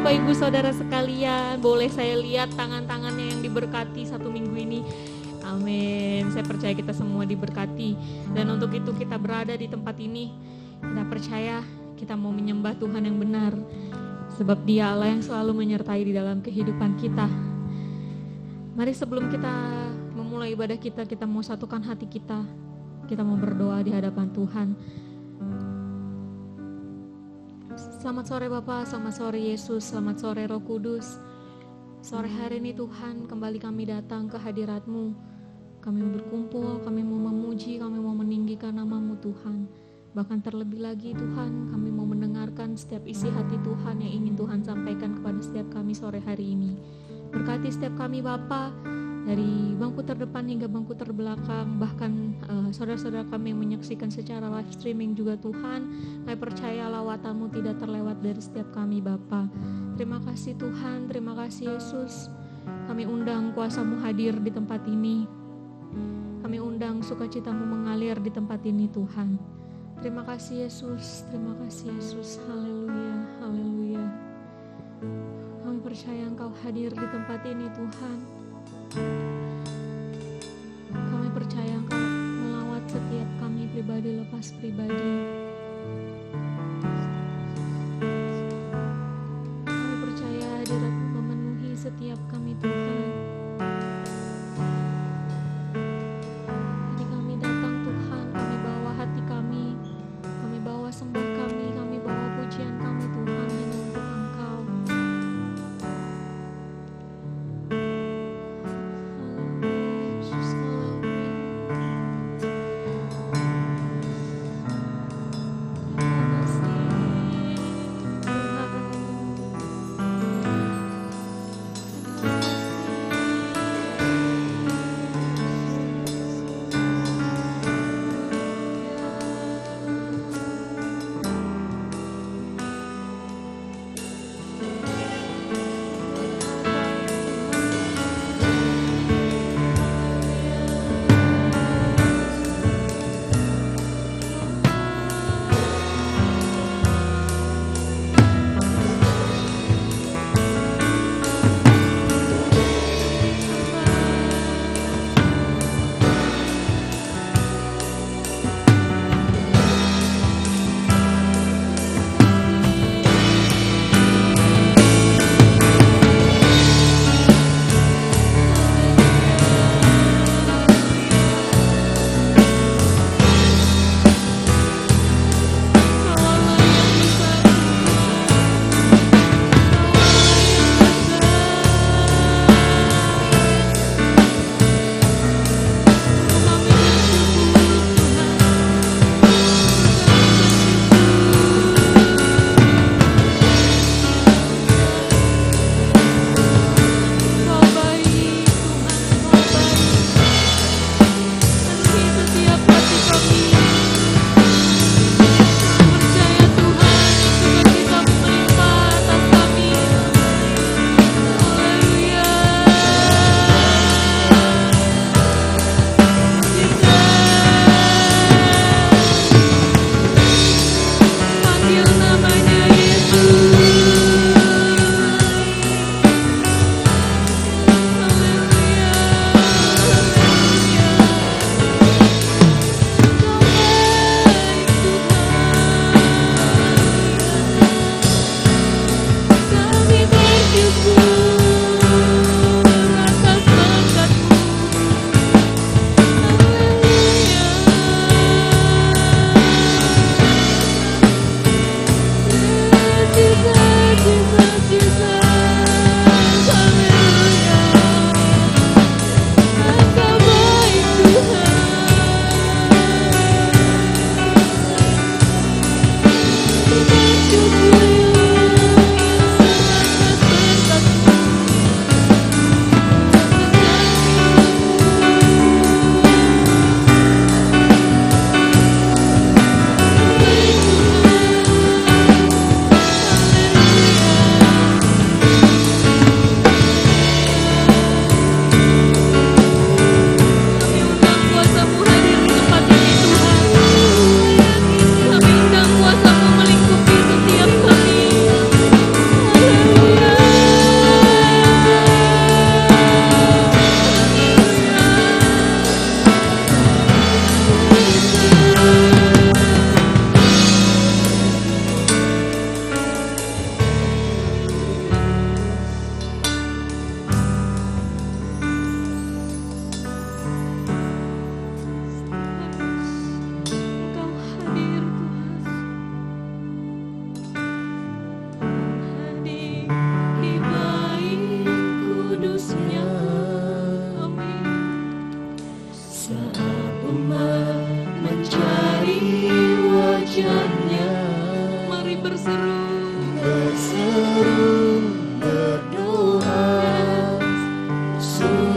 Bapak Ibu Saudara sekalian, boleh saya lihat tangan-tangannya yang diberkati satu minggu ini. Amin. Saya percaya kita semua diberkati. Dan untuk itu kita berada di tempat ini. Kita percaya kita mau menyembah Tuhan yang benar. Sebab Dia Allah yang selalu menyertai di dalam kehidupan kita. Mari sebelum kita memulai ibadah kita, kita mau satukan hati kita. Kita mau berdoa di hadapan Tuhan. Selamat sore Bapak, selamat sore Yesus, selamat sore Roh Kudus. Sore hari ini Tuhan, kembali kami datang ke hadirat-Mu. Kami mau berkumpul, kami mau memuji, kami mau meninggikan nama-Mu Tuhan. Bahkan terlebih lagi Tuhan, kami mau mendengarkan setiap isi hati Tuhan yang ingin Tuhan sampaikan kepada setiap kami sore hari ini. Berkati setiap kami Bapa, dari bangku terdepan hingga bangku terbelakang, bahkan saudara-saudara kami yang menyaksikan secara live streaming juga Tuhan. Kami percaya lawatan-Mu tidak terlewat dari setiap kami Bapa. Terima kasih Tuhan, terima kasih Yesus. Kami undang kuasa-Mu hadir di tempat ini. Kami undang sukacita-Mu mengalir di tempat ini Tuhan. Terima kasih Yesus, terima kasih Yesus. Haleluya, haleluya. Kami percaya Engkau hadir di tempat ini Tuhan. Kami percaya Engkau melawat setiap kami pribadi lepas pribadi. Kami percaya hadirat-Mu memenuhi setiap kami Tuhan. Jadi kami datang Tuhan, kami bawa hati kami bawa sembah kami bawa pujian kami Tuhan hanya untuk Engkau. Terima kasih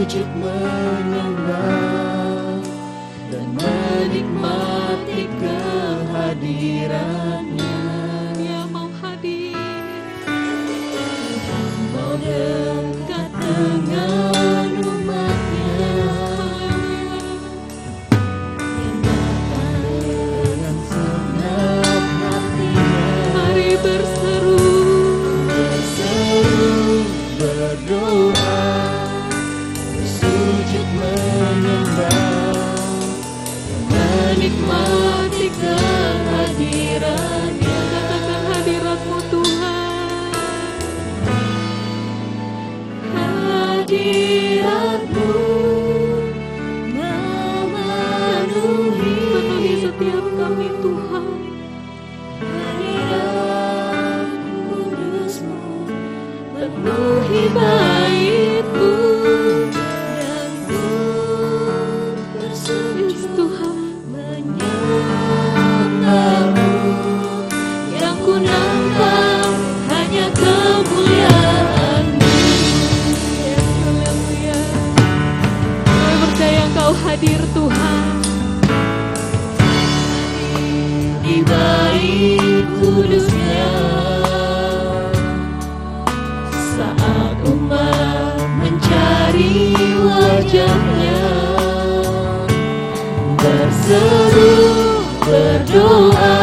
sujud menyembah dan menikmati kehadirannya. Dia mau hadir, Mau dekat dengan umatnya yang datang dengan segenap hatinya. mari berseru, Berdoa, bersujud menyembah, menikmati kehadirannya. katakan hadirat-Mu Tuhan. Hadirat-Mu memenuhi Penuhi setiap kami Tuhan. hadirat kudus-Mu, penuhi bait-Mu, dan ku bersujud Tuhan, menyembah-Mu. Yang ku nampak hanya kemuliaan-Mu. haleluya. Kami percaya Engkau hadir Tuhan. Di bait kudus-Nya, saat umat mencari wajah-Nya, berseru, berdoa,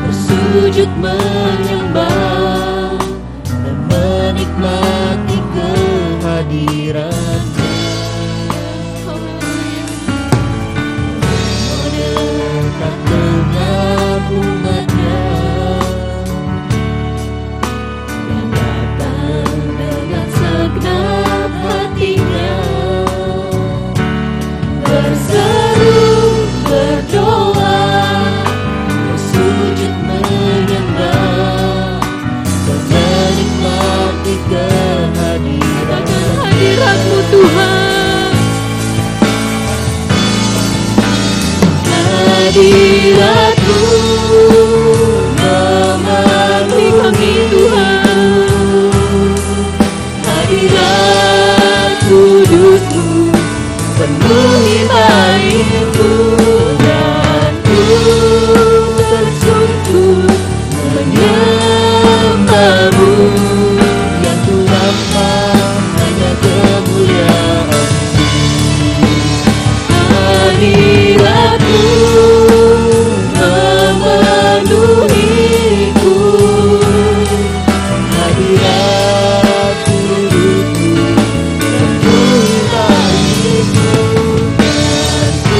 bersujud menyembah, dan menikmati kehadiran-Nya. Mendekat dengan umatnya yang datang dengan segenap hatinya, berseru, berdoa, bersujud menyembah, dan menikmati kehadiran-Nya. Hadirat-Mu Tuhan. Hadirat-Mu memenuhi kami Tuhan. Hadirat kudus-Mu penuhi bait-Mu, dan ku tersujud menyembah-Mu. Yang ku nampak hanya kemuliaan-Mu. Hadirat-Mu memenuhiku, hadirat kudus-Mu penuhi bait-Mu, dan ku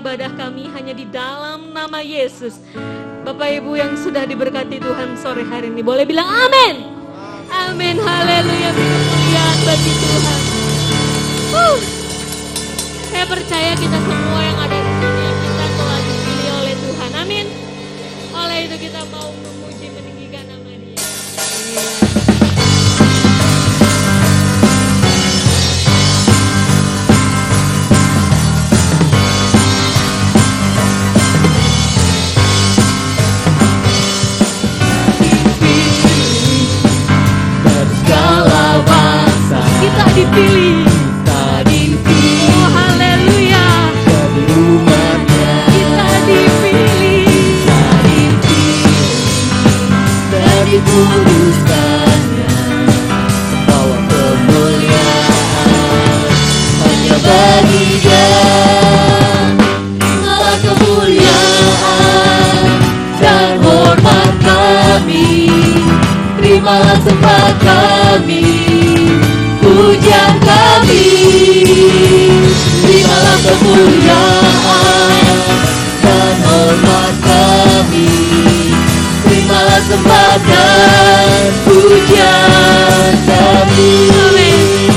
ibadah kami hanya di dalam nama Yesus. Bapak Ibu yang sudah diberkati Tuhan sore hari ini boleh bilang amin. Amin, haleluya, kemuliaan bagi Tuhan. Saya percaya kita semua yang ada di sini kita telah dipilih oleh Tuhan, amin. Oleh itu kita mau memuji meninggikan nama Dia. Kita dipilih, oh haleluya, kita dipilih, dan dikuduskannya, bawa kemuliaan hanya bagi Dia. Terimalah kemuliaan dan hormat kami, terimalah sembah kami, pujian kami. Terimalah kemuliaan dan hormat kami, terimalah sembah dan pujian kami. amin.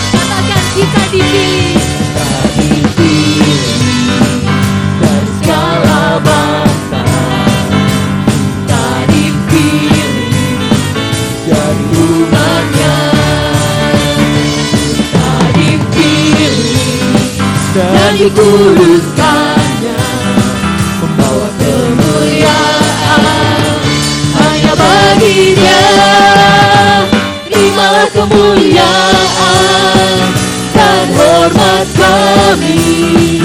Katakan kita dipilih, dan dikuduskannya, membawa kemuliaan hanya bagi Dia. Terimalah kemuliaan dan hormat kami,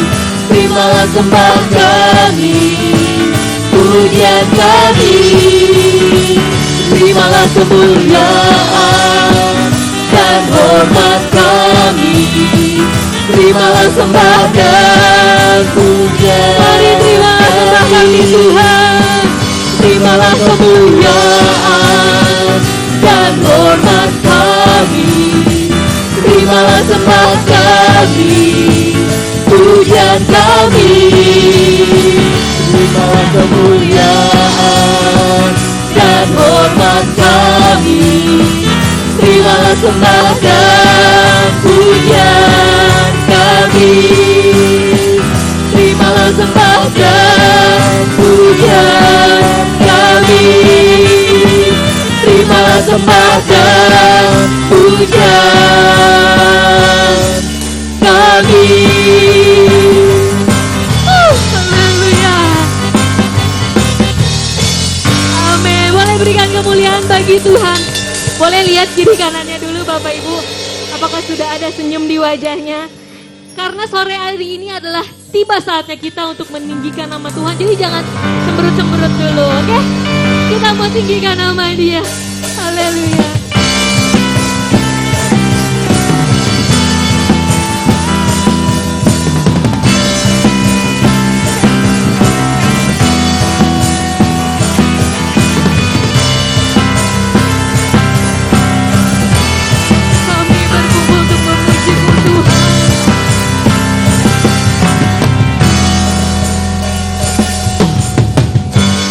terimalah sembah kami, pujian kami. Terimalah kemuliaan dan hormat kami, terimalah sembah dan pujian. mari terima sembah kami Tuhan. Terimalah kemuliaan dan hormat kami, terimalah sembah kami, pujian kami. Terimalah kemuliaan dan hormat kami, terimalah sembah dan pujian kami. Terimalah sembah dan pujian kami, terimalah sembah dan pujian kami. Haleluya. Amin. Boleh berikan kemuliaan bagi Tuhan. Boleh lihat kiri kanannya dulu Bapak Ibu. Apakah sudah ada senyum di wajahnya? Karena sore hari ini adalah tiba saatnya kita untuk meninggikan nama Tuhan. Jadi jangan cemberut-cemberut dulu, oke? Kita mau tinggikan nama Dia. Haleluya. Kami berkumpul untuk memuji-Mu Tuhan.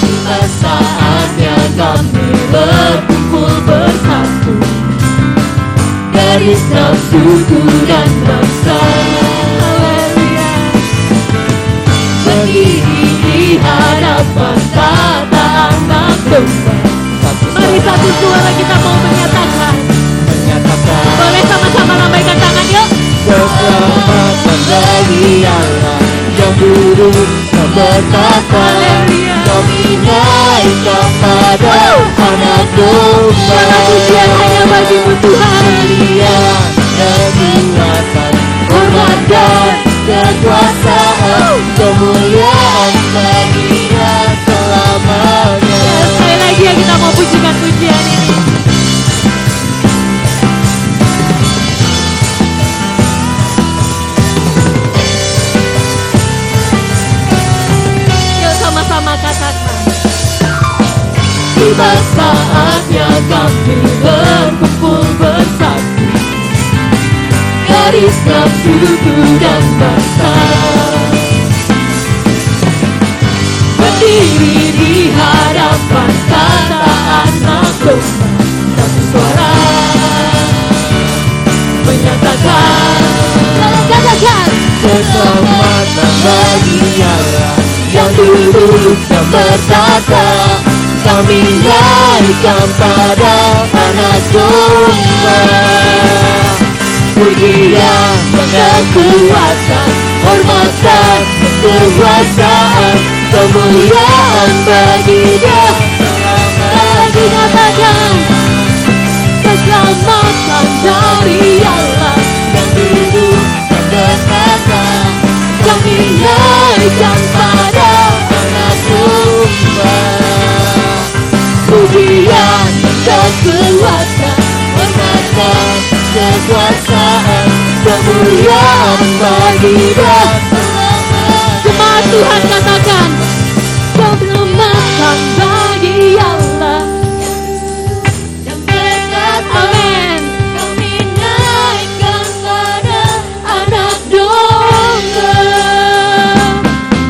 Tiba saatnya kami berkumpul bersatu dari setiap suku dan bangsa. Haleluya. Berdiri di hadapan tata anak domba. Mari satu suara kita mau menyatakan. Boleh sama-sama lambaikan tangan yuk. Keselamatan bagi Allah yang duduk dan bertata. Haleluya. Kami naikkan pada anak domba. Karena pujian hanya bagi-Mu Tuhan. Kemuliaan dan kekuatan, hormat dan kekuasaan, kemuliaan bagi Dia selamanya. Sekali lagi ya kita mau pujikan pujian ini. Yuk sama-sama katakan. Tiba saatnya kami berkumpul bersatu, gariskan suku dan bangsa, berdiri di hadapan kata anak domba, satu suara menyatakan keselamatan bagi Allah yang duduk dan bertata. Kami naikkan pada anak domba, pujian dan kekuatan, hormatan, kekuasaan, kemuliaan bagi Dia. Lagi katakan keselamatan dari Allah yang duduk dan bertata. Kami naikkan pada anak domba, pujian dan kekuatan, hormatan, kekuasaan, kemuliaan bagi Dia. Jemaat Tuhan katakan keselamatan bagi Allah yang berkata, amin. Kami naikkan pada anak domba,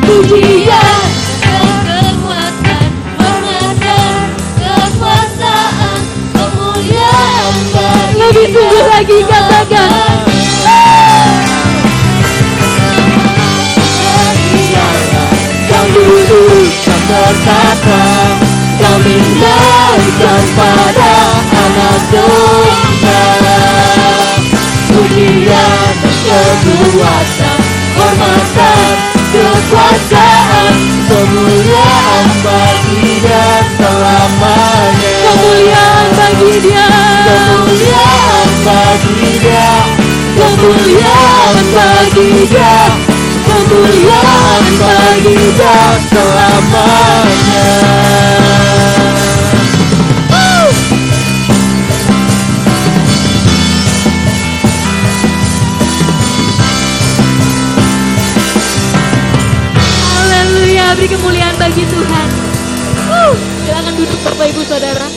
pujian dan kekuatan, hormatan, kekuasaan, kemuliaan bagi Dia. Lebih sungguh lagi katakan yang duduk dan berkata. Kami naikkan pada anak domba, pujian dan kekuatan, hormatan, kekuasaan, kemuliaan bagi Dia selamanya. Kemuliaan bagi Dia, kemuliaan bagi Dia, kemuliaan bagi Dia, kemuliaan bagi Dia selamanya. Haleluya, beri kemuliaan bagi Tuhan. Silakan duduk Bapak Ibu Saudara.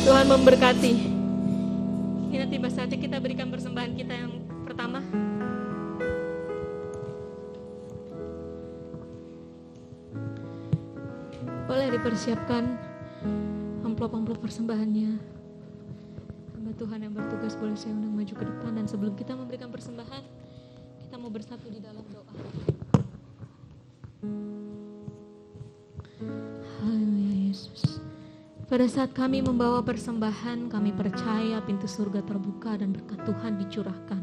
Tuhan memberkati. Ini tiba saatnya kita berikan persembahan kita yang pertama. Boleh dipersiapkan amplop-amplop persembahannya. Hamba Tuhan yang bertugas boleh saya undang maju ke depan. Dan sebelum kita memberikan persembahan, kita mau bersatu di dalam doa. Haleluya Yesus. Pada saat kami membawa persembahan, kami percaya pintu surga terbuka dan berkat Tuhan dicurahkan.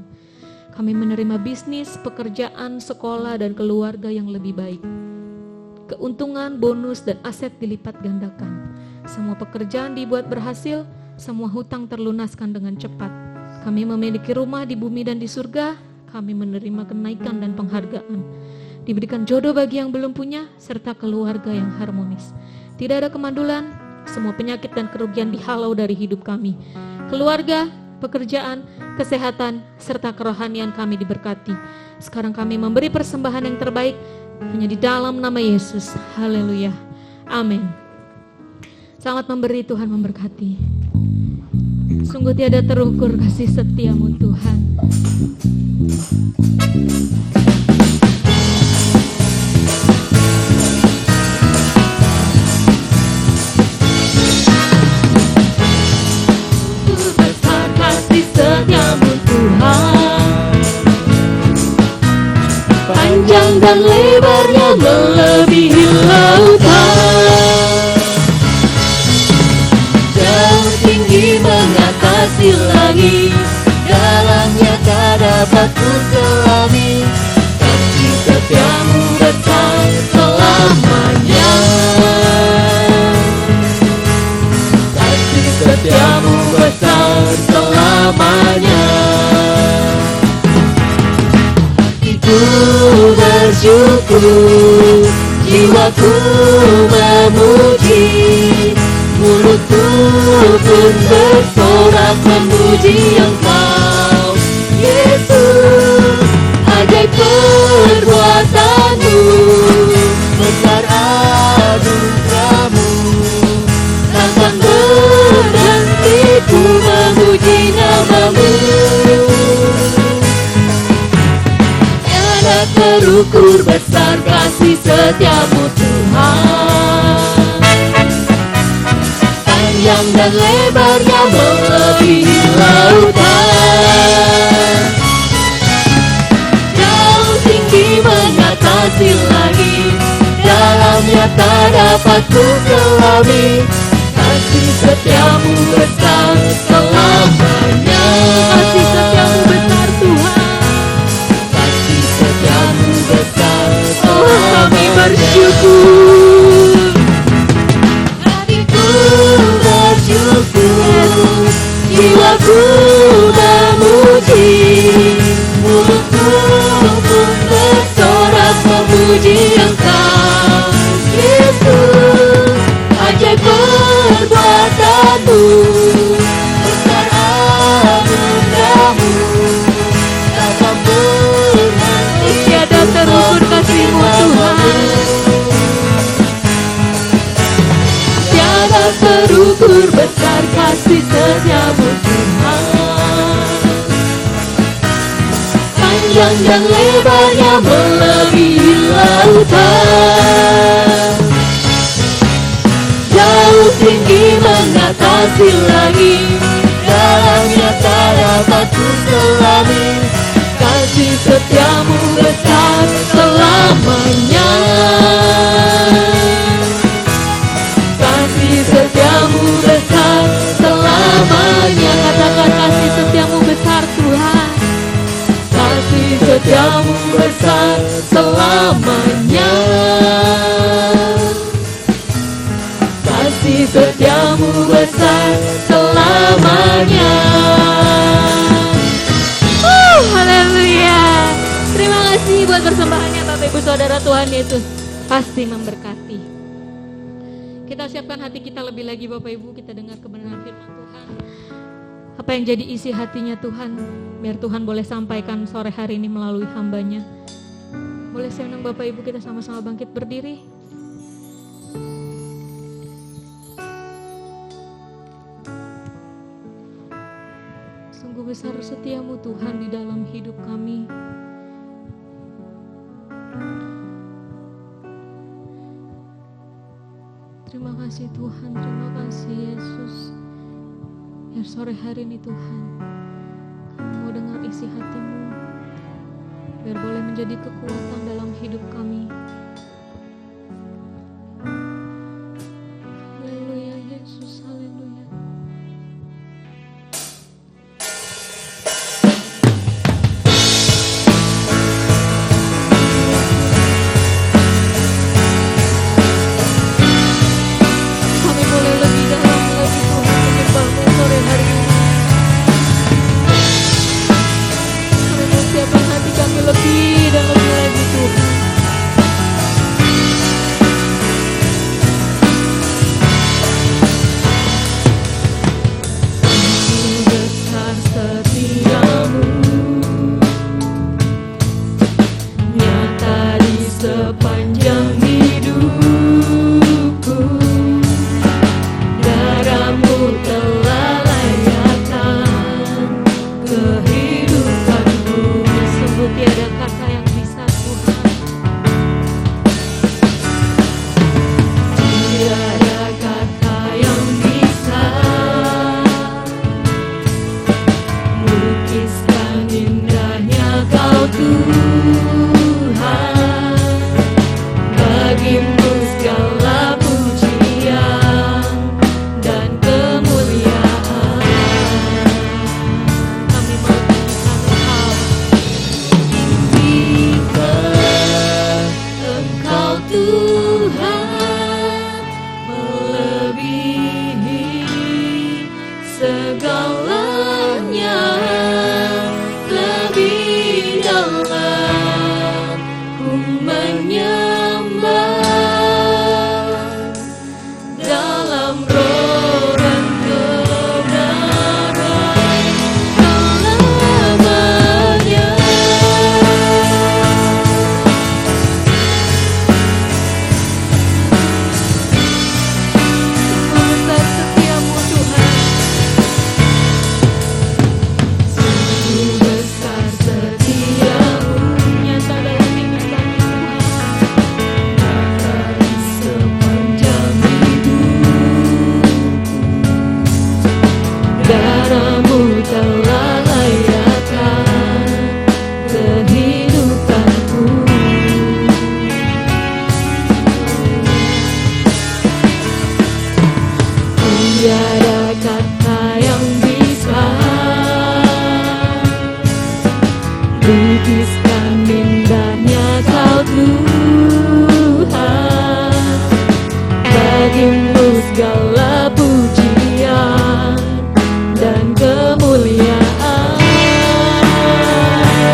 Kami menerima bisnis, pekerjaan, sekolah, dan keluarga yang lebih baik. Keuntungan, bonus, dan aset dilipat gandakan. Semua pekerjaan dibuat berhasil, semua hutang terlunaskan dengan cepat. Kami memiliki rumah di bumi dan di surga. Kami menerima kenaikan dan penghargaan. Diberikan jodoh bagi yang belum punya, serta keluarga yang harmonis. Tidak ada kemandulan, semua penyakit dan kerugian dihalau dari hidup kami. Keluarga, pekerjaan, kesehatan, serta kerohanian kami diberkati. Sekarang kami memberi persembahan yang terbaik hanya di dalam nama Yesus. Haleluya. Amin. Selamat memberi, Tuhan memberkati. Sungguh tiada terukur kasih setiamu Tuhan. Besar kasih setiamu Tuhan, panjang dan lebarnya melebihi lautan, jauh tinggi mengatasi langit, dalamnya tak dapat ku selami. Kasih setiamu besar selamanya, kasih setiamu besar selamanya. Hatiku bersyukur, jiwaku memuji, mulutku pun bersorak memuji Engkau, Yesus. Ajaib perbuatanmu, besar anugerahmu, takkan berhenti terukur besar kasih setiamu Tuhan. Panjang dan lebarnya melebihi lautan, jauh tinggi mengatasi langit, dalamnya tak dapat ku selami. Kasih setiamu besar selamanya. Kasih setiamu besar Tuhan. Kasih setiamu besar selamanya. Kami bersyukur. Hatiku bersyukur, jiwaku memuji, mulutku pun bersorak memuji Engkau Yesus. Ajaib perbuatanmu, besar anugerahmu, tak mampu nanti tiada terukur kasihmu Tuhan. Tiada terukur besar kasih setiamu Tuhan. Panjang dan lebarnya melebihi lautan, jauh tinggi mengatasi langit, dalamnya tak dapat ku selami. Kasih setiamu besar selamanya. Kasih setiamu besar selamanya. Katakan kasih setiamu besar Tuhan. Kasih setiamu besar selamanya. Kasih setiamu besar selamanya. Haleluya. Terima kasih buat persembahannya Bapak Ibu Saudara. Tuhan Yesus pasti memberkati. Kita siapkan hati kita lebih lagi Bapak Ibu. Kita dengar kebenaran firman Tuhan. Apa yang jadi isi hatinya Tuhan, biar Tuhan boleh sampaikan sore hari ini melalui hambanya. Boleh saya undang Bapak Ibu kita sama-sama bangkit berdiri. Sungguh besar setiamu Tuhan di dalam hidup kami. Terima kasih Tuhan, terima kasih Yesus. Biar sore hari ini Tuhan, kami mau dengar isi hatimu, biar boleh menjadi kekuatan dalam hidup kami. Haleluya Yesus, haleluya. Kami boleh lebih dalam lagi Tuhan menyembahmu sore hari ini. Kami mau siapkan hati kami lebih dan lebih lagi Tuhan. Besar setiamu, nyata di sepanjang hidupku. Darahmu telah layakkan kehidupanku. Sungguh tiada kata yang bisa Tuhan. Tiada kata yang bisa lukiskan indahnya Kau Tuhan. Bagimu segala pujian dan kemuliaan. Kami mau tinggikan Engkau Tuhan, melebihi segalanya. Lebih dalam ku menyembah, dalam roh dan kebenaran selamanya. Besar setiamu Tuhan. Sungguh besar setiamu, nyata dalam hidup melukiskan indahnya Kau Tuhan. Bagimu segala pujian dan kemuliaan.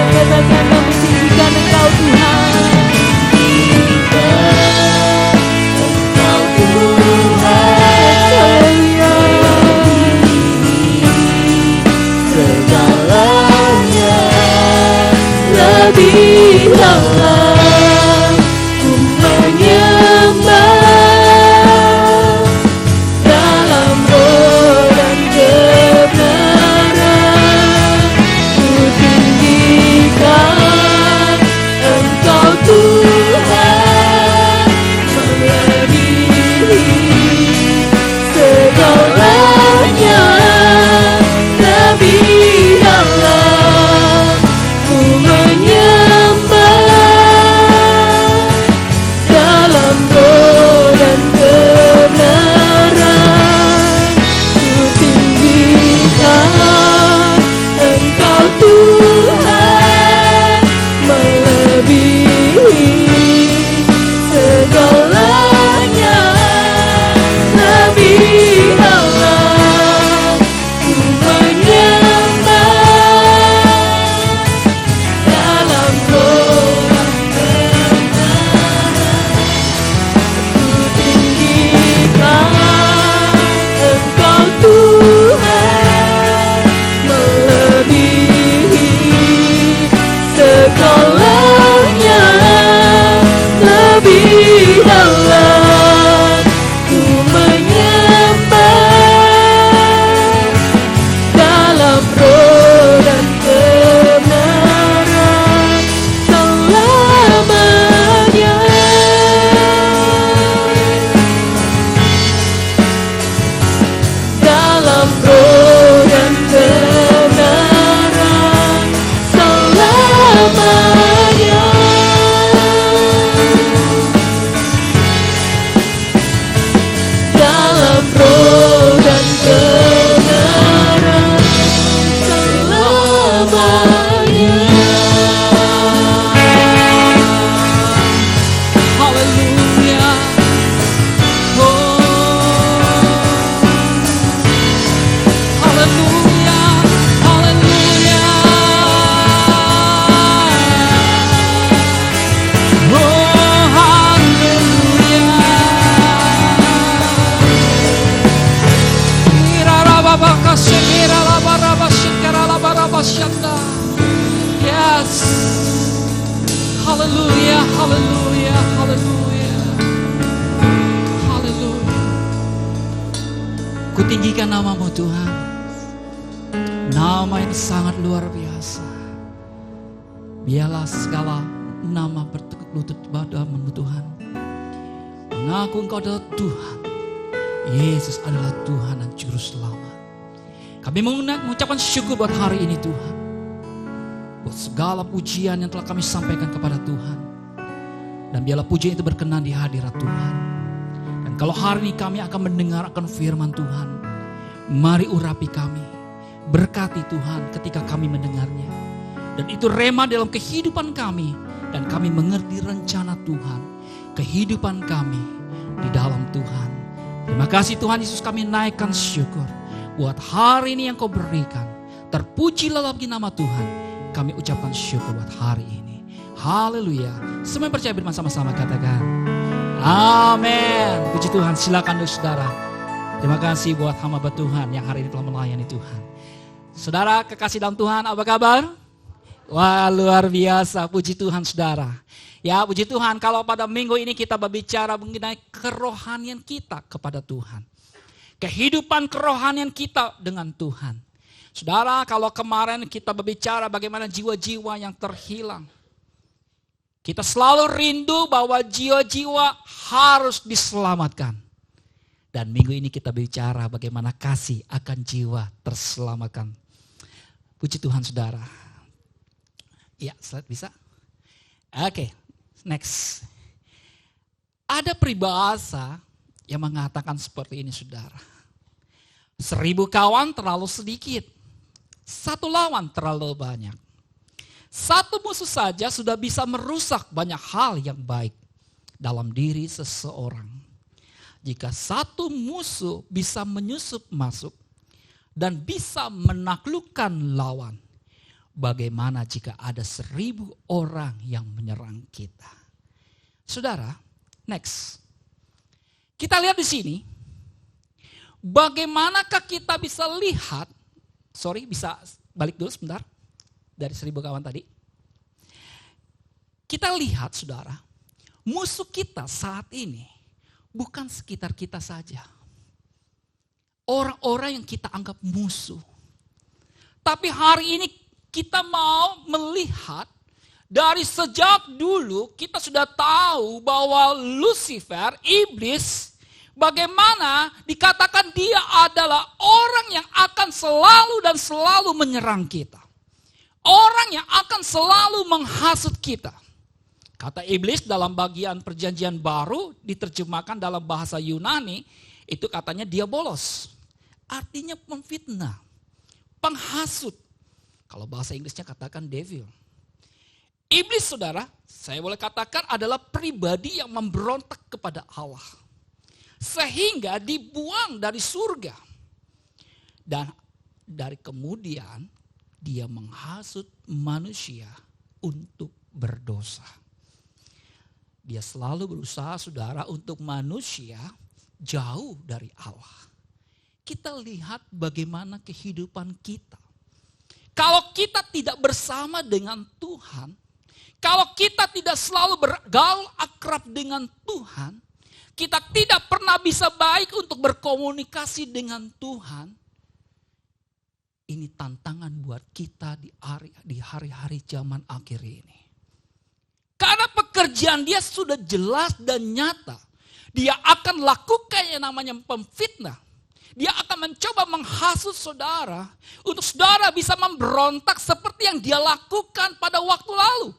Katakan kami tinggikan Engkau Tuhan. Engkau Tuhan. Segalanya lebih dalam ku menyembah dalam roh dan kebenaran. Ku tinggikan Engkau Tuhan, melebihi segalanya, lebih dalam ku menyembah dalam roh dan kebenaran. Ku tinggikan Engkau Tuhan, melebihi segalanya, lebih dalam ku menyembah dalam roh dan kebenaran. Ku tinggikan Engkau Tuhan, melebihi segalanya, lebih dalam ku menyembah dalam roh dan kebenaran selamanya. Dalam roh dan kebenaran selamanya. Dalam roh dan kebenaran selamanya. Haleluya. Haleluya, haleluya. Oh, haleluya. Yes. Haleluya, haleluya, haleluya. Haleluya. Kutinggikan nama-Mu Tuhan. Nama yang sangat luar biasa. Biarlah segala nama bertekuk lutut padamu Tuhan. Mengaku Engkau adalah Tuhan. Yesus adalah Tuhan dan Juru Selamat. Kami mengucapkan syukur buat hari ini Tuhan. Buat segala pujian yang telah kami sampaikan kepada Tuhan. Dan biarlah pujian itu berkenan di hadirat Tuhan. Dan kalau hari ini kami akan mendengar akan firman Tuhan, mari urapi kami. Berkati Tuhan ketika kami mendengarnya. Dan itu rema dalam kehidupan kami. Dan kami mengerti rencana Tuhan. Kehidupan kami di dalam Tuhan. Terima kasih Tuhan Yesus, kami naikkan syukur. Buat hari ini yang Kau berikan. Terpujilah lagi nama Tuhan. Kami ucapkan syukur buat hari ini. Haleluya. Semua yang percaya beriman sama-sama katakan amin. Puji Tuhan. Silakan saudara. Terima kasih buat hamba Tuhan yang hari ini telah melayani Tuhan. Saudara kekasih dalam Tuhan, apa kabar? Wah, luar biasa. Puji Tuhan saudara. Ya, puji Tuhan, kalau pada minggu ini kita berbicara mengenai kerohanian kita kepada Tuhan. Kehidupan kerohanian kita dengan Tuhan. Saudara, kalau kemarin kita berbicara bagaimana jiwa-jiwa yang terhilang. Kita selalu rindu bahwa jiwa-jiwa harus diselamatkan. Dan minggu ini kita bicara bagaimana kasih akan jiwa terselamatkan. Puji Tuhan saudara. Ya, slide bisa? Oke, next. Ada peribahasa yang mengatakan seperti ini saudara. 1000 kawan terlalu sedikit. 1 lawan terlalu banyak. Satu musuh saja sudah bisa merusak banyak hal yang baik dalam diri seseorang. Jika satu musuh bisa menyusup masuk dan bisa menaklukkan lawan, bagaimana jika ada 1000 orang yang menyerang kita? Saudara, next. Kita lihat di sini, bagaimanakah kita bisa lihat, bisa balik dulu sebentar, dari 1000 kawan tadi. Kita lihat saudara, musuh kita saat ini bukan sekitar kita saja. Orang-orang yang kita anggap musuh. Tapi hari ini kita mau melihat dari sejak dulu kita sudah tahu bahwa Lucifer, iblis, bagaimana dikatakan dia adalah orang yang akan selalu dan selalu menyerang kita. Orang yang akan selalu menghasut kita. Kata iblis dalam bagian perjanjian baru diterjemahkan dalam bahasa Yunani, itu katanya diabolos. Artinya pemfitnah, penghasut. Kalau bahasa Inggrisnya katakan devil. Iblis saudara, saya boleh katakan adalah pribadi yang memberontak kepada Allah. Sehingga dibuang dari surga. Dan dari kemudian dia menghasut manusia untuk berdosa. Dia selalu berusaha saudara untuk manusia jauh dari Allah. Kita lihat bagaimana kehidupan kita. Kalau kita tidak bersama dengan Tuhan, kalau kita tidak selalu bergaul akrab dengan Tuhan, kita tidak pernah bisa baik untuk berkomunikasi dengan Tuhan. Ini tantangan buat kita di hari-hari zaman akhir ini. Karena pekerjaan dia sudah jelas dan nyata. Dia akan lakukan yang namanya pemfitnah. Dia akan mencoba menghasut saudara untuk saudara bisa memberontak seperti yang dia lakukan pada waktu lalu.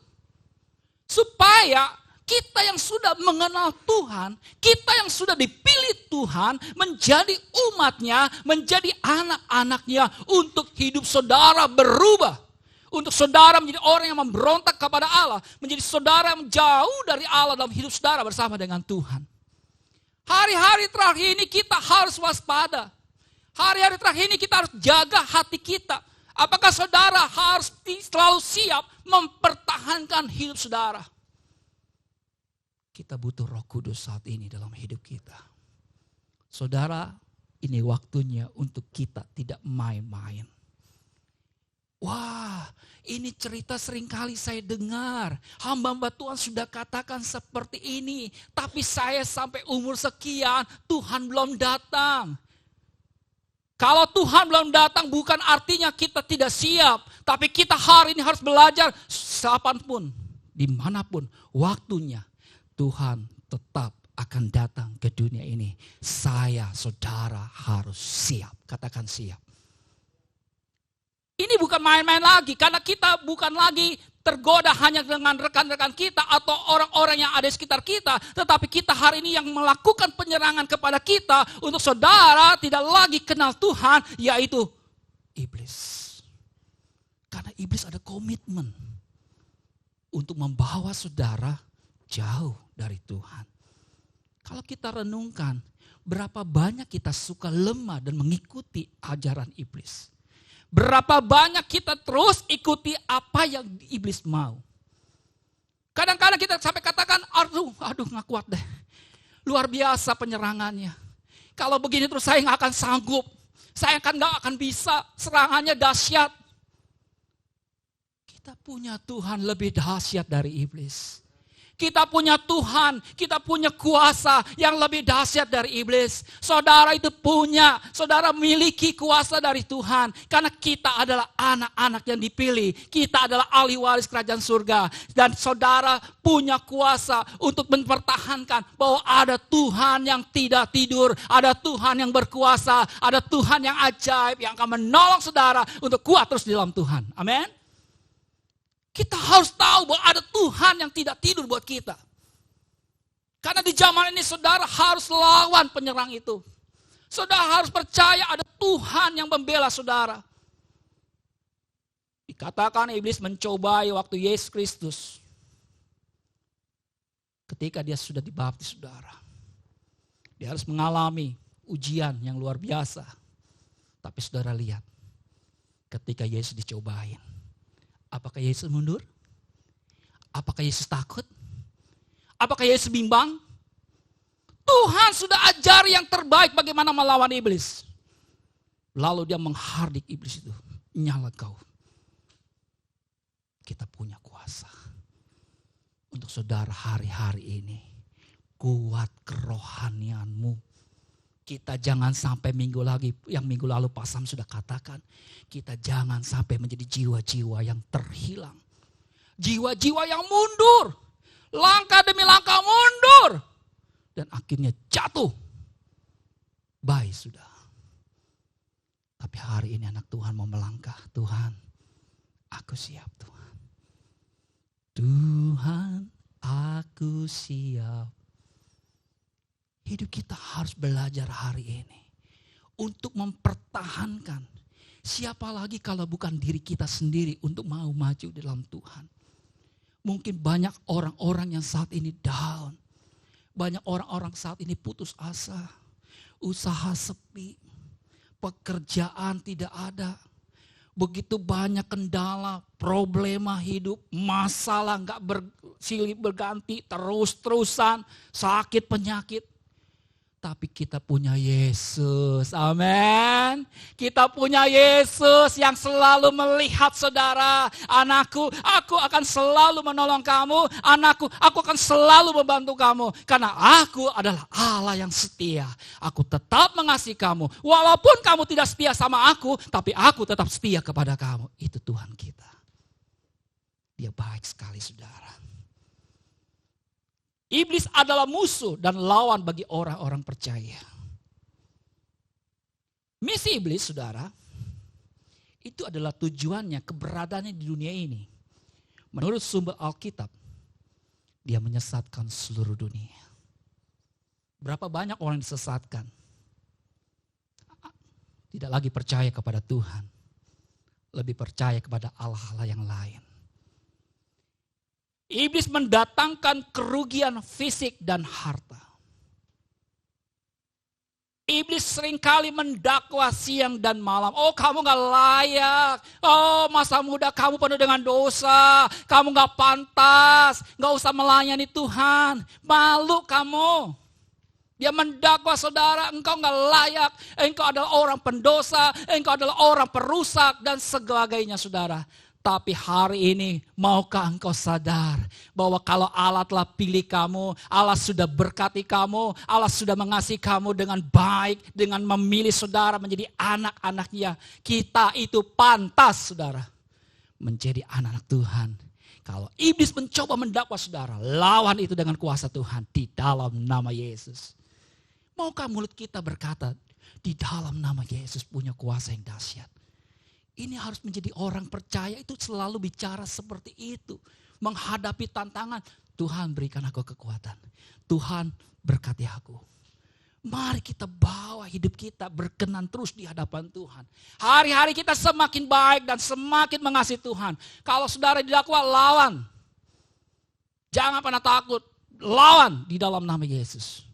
Supaya kita yang sudah mengenal Tuhan, kita yang sudah dipilih Tuhan menjadi umatnya, menjadi anak-anaknya untuk hidup saudara berubah. Untuk saudara menjadi orang yang memberontak kepada Allah, menjadi saudara yang jauh dari Allah dalam hidup saudara bersama dengan Tuhan. Hari-hari terakhir ini kita harus waspada. Hari-hari terakhir ini kita harus jaga hati kita. Apakah saudara harus selalu siap mempertahankan hidup saudara? Kita butuh Roh Kudus saat ini dalam hidup kita. Saudara, ini waktunya untuk kita tidak main-main. Wah, ini cerita seringkali saya dengar. Hamba-hamba Tuhan sudah katakan seperti ini. Tapi saya sampai umur sekian, Tuhan belum datang. Kalau Tuhan belum datang bukan artinya kita tidak siap. Tapi kita hari ini harus belajar kapanpun, dimanapun waktunya. Tuhan tetap akan datang ke dunia ini. Saya, saudara harus siap. Katakan siap. Ini bukan main-main lagi, karena kita bukan lagi tergoda hanya dengan rekan-rekan kita atau orang-orang yang ada di sekitar kita. Tetapi kita hari ini yang melakukan penyerangan kepada kita untuk saudara tidak lagi kenal Tuhan, yaitu iblis. Karena iblis ada komitmen untuk membawa saudara jauh dari Tuhan. Kalau kita renungkan, berapa banyak kita suka lemah dan mengikuti ajaran iblis. Berapa banyak kita terus ikuti apa yang iblis mau. Kadang-kadang kita sampai katakan, aduh gak kuat deh. Luar biasa penyerangannya. Kalau begini terus saya gak akan sanggup. Saya gak akan bisa, serangannya dahsyat. Kita punya Tuhan lebih dahsyat dari iblis. Kita punya Tuhan, kita punya kuasa yang lebih dahsyat dari iblis. Saudara itu punya, saudara miliki kuasa dari Tuhan. Karena kita adalah anak-anak yang dipilih. Kita adalah ahli waris kerajaan surga. Dan saudara punya kuasa untuk mempertahankan bahwa ada Tuhan yang tidak tidur. Ada Tuhan yang berkuasa. Ada Tuhan yang ajaib yang akan menolong saudara untuk kuat terus di dalam Tuhan. Amin. Kita harus tahu bahwa ada Tuhan yang tidak tidur buat kita. Karena di zaman ini saudara harus lawan penyerang itu. Saudara harus percaya ada Tuhan yang membela saudara. Di Dikatakan iblis mencobai waktu Yesus Kristus. Ketika dia sudah dibaptis, saudara. Dia harus mengalami ujian yang luar biasa. Tapi saudara lihat, ketika Yesus dicobain, apakah Yesus mundur? Apakah Yesus takut? Apakah Yesus bimbang? Tuhan sudah ajar yang terbaik bagaimana melawan iblis. Lalu dia menghardik iblis itu. Nyala kau. Kita punya kuasa. Untuk saudara hari-hari ini. Kuat kerohanianmu. Kita jangan sampai minggu lalu Pak Sam sudah katakan. Kita jangan sampai menjadi jiwa-jiwa yang terhilang. Jiwa-jiwa yang mundur. Langkah demi langkah mundur. Dan akhirnya jatuh. Baik sudah. Tapi hari ini anak Tuhan mau melangkah. Tuhan, aku siap Tuhan. Tuhan, aku siap. Hidup kita harus belajar hari ini. Untuk mempertahankan. Siapa lagi kalau bukan diri kita sendiri untuk mau maju dalam Tuhan. Mungkin banyak orang-orang yang saat ini down. Banyak orang-orang saat ini putus asa. Usaha sepi. Pekerjaan tidak ada. Begitu banyak kendala, problema hidup, masalah gak silih berganti, terus-terusan, sakit, penyakit. Tapi kita punya Yesus, amin. Kita punya Yesus yang selalu melihat saudara. Anakku, aku akan selalu menolong kamu. Anakku, aku akan selalu membantu kamu. Karena aku adalah Allah yang setia. Aku tetap mengasihi kamu. Walaupun kamu tidak setia sama aku, tapi aku tetap setia kepada kamu. Itu Tuhan kita. Dia baik sekali saudara. Iblis adalah musuh dan lawan bagi orang-orang percaya. Misi iblis, saudara, itu adalah tujuannya, keberadaannya di dunia ini. Menurut sumber Alkitab, dia menyesatkan seluruh dunia. Berapa banyak orang yang disesatkan? Tidak lagi percaya kepada Tuhan. Lebih percaya kepada Allah yang lain. Iblis mendatangkan kerugian fisik dan harta. Iblis seringkali mendakwa siang dan malam. Oh, kamu gak layak. Oh, masa muda kamu penuh dengan dosa. Kamu gak pantas. Gak usah melayani Tuhan. Malu kamu. Dia mendakwa saudara, engkau gak layak. Engkau adalah orang pendosa. Engkau adalah orang perusak dan sebagainya saudara. Tapi hari ini maukah engkau sadar bahwa kalau Allah telah pilih kamu, Allah sudah berkati kamu, Allah sudah mengasihi kamu dengan baik, dengan memilih saudara menjadi anak-anaknya. Kita itu pantas saudara menjadi anak-anak Tuhan. Kalau iblis mencoba mendakwa saudara, lawan itu dengan kuasa Tuhan di dalam nama Yesus. Maukah mulut kita berkata, di dalam nama Yesus punya kuasa yang dahsyat. Ini harus menjadi orang percaya itu selalu bicara seperti itu. Menghadapi tantangan, Tuhan berikan aku kekuatan. Tuhan berkati aku. Mari kita bawa hidup kita berkenan terus di hadapan Tuhan. Hari-hari kita semakin baik dan semakin mengasihi Tuhan. Kalau saudara didakwa, lawan. Jangan pernah takut, lawan di dalam nama Yesus.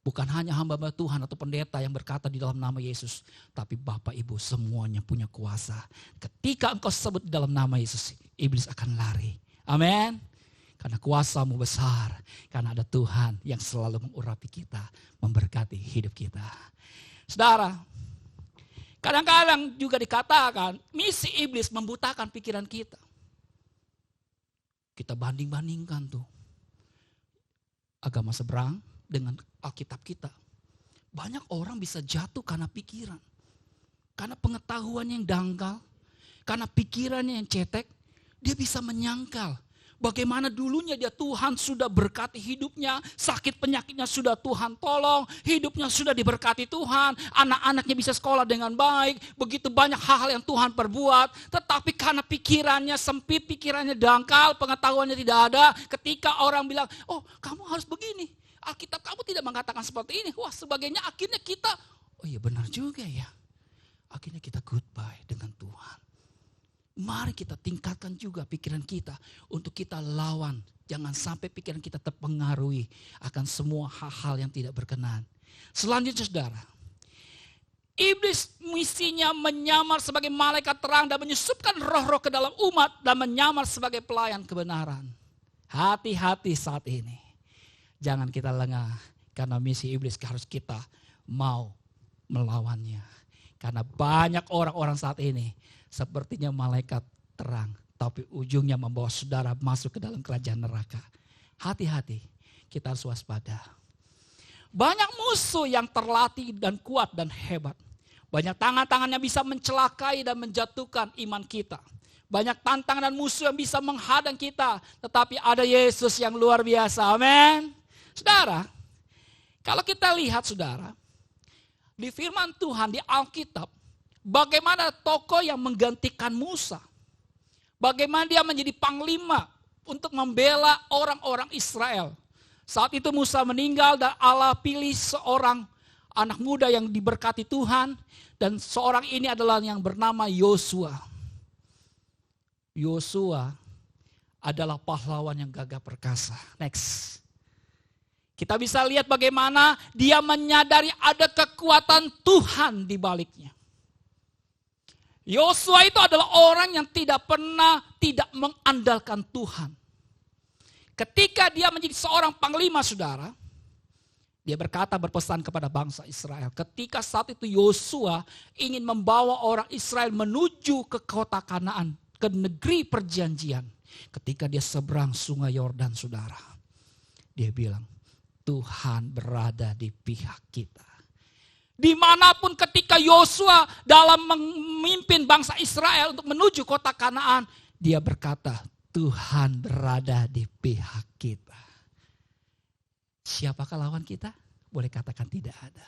Bukan hanya hamba Tuhan atau pendeta yang berkata di dalam nama Yesus. Tapi Bapak Ibu semuanya punya kuasa. Ketika engkau sebut di dalam nama Yesus, iblis akan lari. Amin. Karena kuasamu besar. Karena ada Tuhan yang selalu mengurapi kita. Memberkati hidup kita. Saudara, kadang-kadang juga dikatakan misi iblis membutakan pikiran kita. Kita banding-bandingkan tuh. Agama seberang dengan Alkitab kita. Banyak orang bisa jatuh karena pikiran. Karena pengetahuan yang dangkal. Karena pikirannya yang cetek. Dia bisa menyangkal. Bagaimana dulunya dia Tuhan sudah berkati hidupnya. Sakit penyakitnya sudah Tuhan tolong. Hidupnya sudah diberkati Tuhan. Anak-anaknya bisa sekolah dengan baik. Begitu banyak hal-hal yang Tuhan perbuat. Tetapi karena pikirannya sempit, pikirannya dangkal, pengetahuannya tidak ada. Ketika orang bilang, oh kamu harus begini. Alkitab kamu tidak mengatakan seperti ini. Wah sebagainya akhirnya kita, oh iya benar juga ya. Akhirnya kita goodbye dengan Tuhan. Mari kita tingkatkan juga pikiran kita untuk kita lawan. Jangan sampai pikiran kita terpengaruhi akan semua hal-hal yang tidak berkenan. Selanjutnya saudara, iblis misinya menyamar sebagai malaikat terang dan menyusupkan roh-roh ke dalam umat dan menyamar sebagai pelayan kebenaran. Hati-hati saat ini. Jangan kita lengah karena misi iblis harus kita mau melawannya. Karena banyak orang-orang saat ini sepertinya malaikat terang, tapi ujungnya membawa saudara masuk ke dalam kerajaan neraka. Hati-hati, kita harus waspada. Banyak musuh yang terlatih dan kuat dan hebat. Banyak tangan-tangan yang bisa mencelakai dan menjatuhkan iman kita. Banyak tantangan dan musuh yang bisa menghadang kita. Tetapi ada Yesus yang luar biasa. Amin. Saudara, kalau kita lihat saudara, di firman Tuhan, di Alkitab, bagaimana tokoh yang menggantikan Musa. Bagaimana dia menjadi panglima untuk membela orang-orang Israel. Saat itu Musa meninggal dan Allah pilih seorang anak muda yang diberkati Tuhan. Dan seorang ini adalah yang bernama Yosua. Yosua adalah pahlawan yang gagah perkasa. Next. Kita bisa lihat bagaimana dia menyadari ada kekuatan Tuhan di baliknya. Yosua itu adalah orang yang tidak pernah tidak mengandalkan Tuhan. Ketika dia menjadi seorang panglima saudara, dia berpesan kepada bangsa Israel. Ketika saat itu Yosua ingin membawa orang Israel menuju ke kota Kanaan, ke negeri perjanjian. Ketika dia seberang sungai Yordan saudara, dia bilang, Tuhan berada di pihak kita. Dimanapun ketika Yosua dalam memimpin bangsa Israel untuk menuju kota Kanaan, dia berkata, Tuhan berada di pihak kita. Siapakah lawan kita? Boleh katakan tidak ada.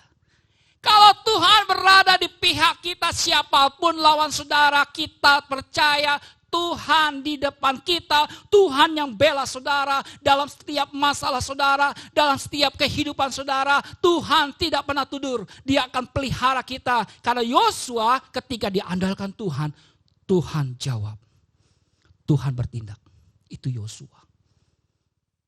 Kalau Tuhan berada di pihak kita, siapapun lawan saudara, kita percaya Tuhan di depan kita, Tuhan yang bela saudara dalam setiap masalah saudara, dalam setiap kehidupan saudara. Tuhan tidak pernah tidur, Dia akan pelihara kita. Karena Yosua ketika diandalkan Tuhan, Tuhan jawab. Tuhan bertindak. Itu Yosua.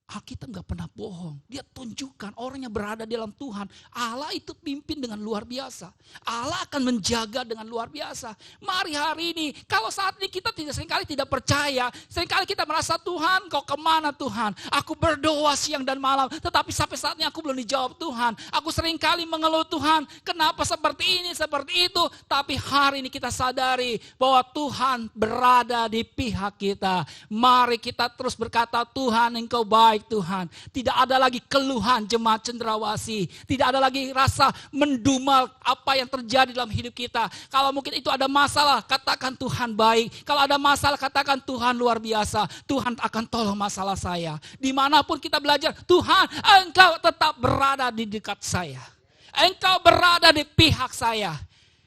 Alkitab gak pernah bohong. Dia tunjukkan orang yang berada di dalam Tuhan. Allah itu pimpin dengan luar biasa. Allah akan menjaga dengan luar biasa. Mari hari ini, kalau saat ini kita seringkali tidak percaya. Seringkali kita merasa, Tuhan kau kemana Tuhan? Aku berdoa siang dan malam. Tetapi sampai saat ini aku belum dijawab Tuhan. Aku seringkali mengeluh Tuhan. Kenapa seperti ini, seperti itu. Tapi hari ini kita sadari bahwa Tuhan berada di pihak kita. Mari kita terus berkata, Tuhan Engkau baik. Tuhan, tidak ada lagi keluhan jemaat Cendrawasih, tidak ada lagi rasa mendumal apa yang terjadi dalam hidup kita. Kalau mungkin itu ada masalah, katakan Tuhan baik. Kalau ada masalah, katakan Tuhan luar biasa. Tuhan akan tolong masalah saya. Dimanapun kita belajar, Tuhan Engkau tetap berada di dekat saya. Engkau berada di pihak saya.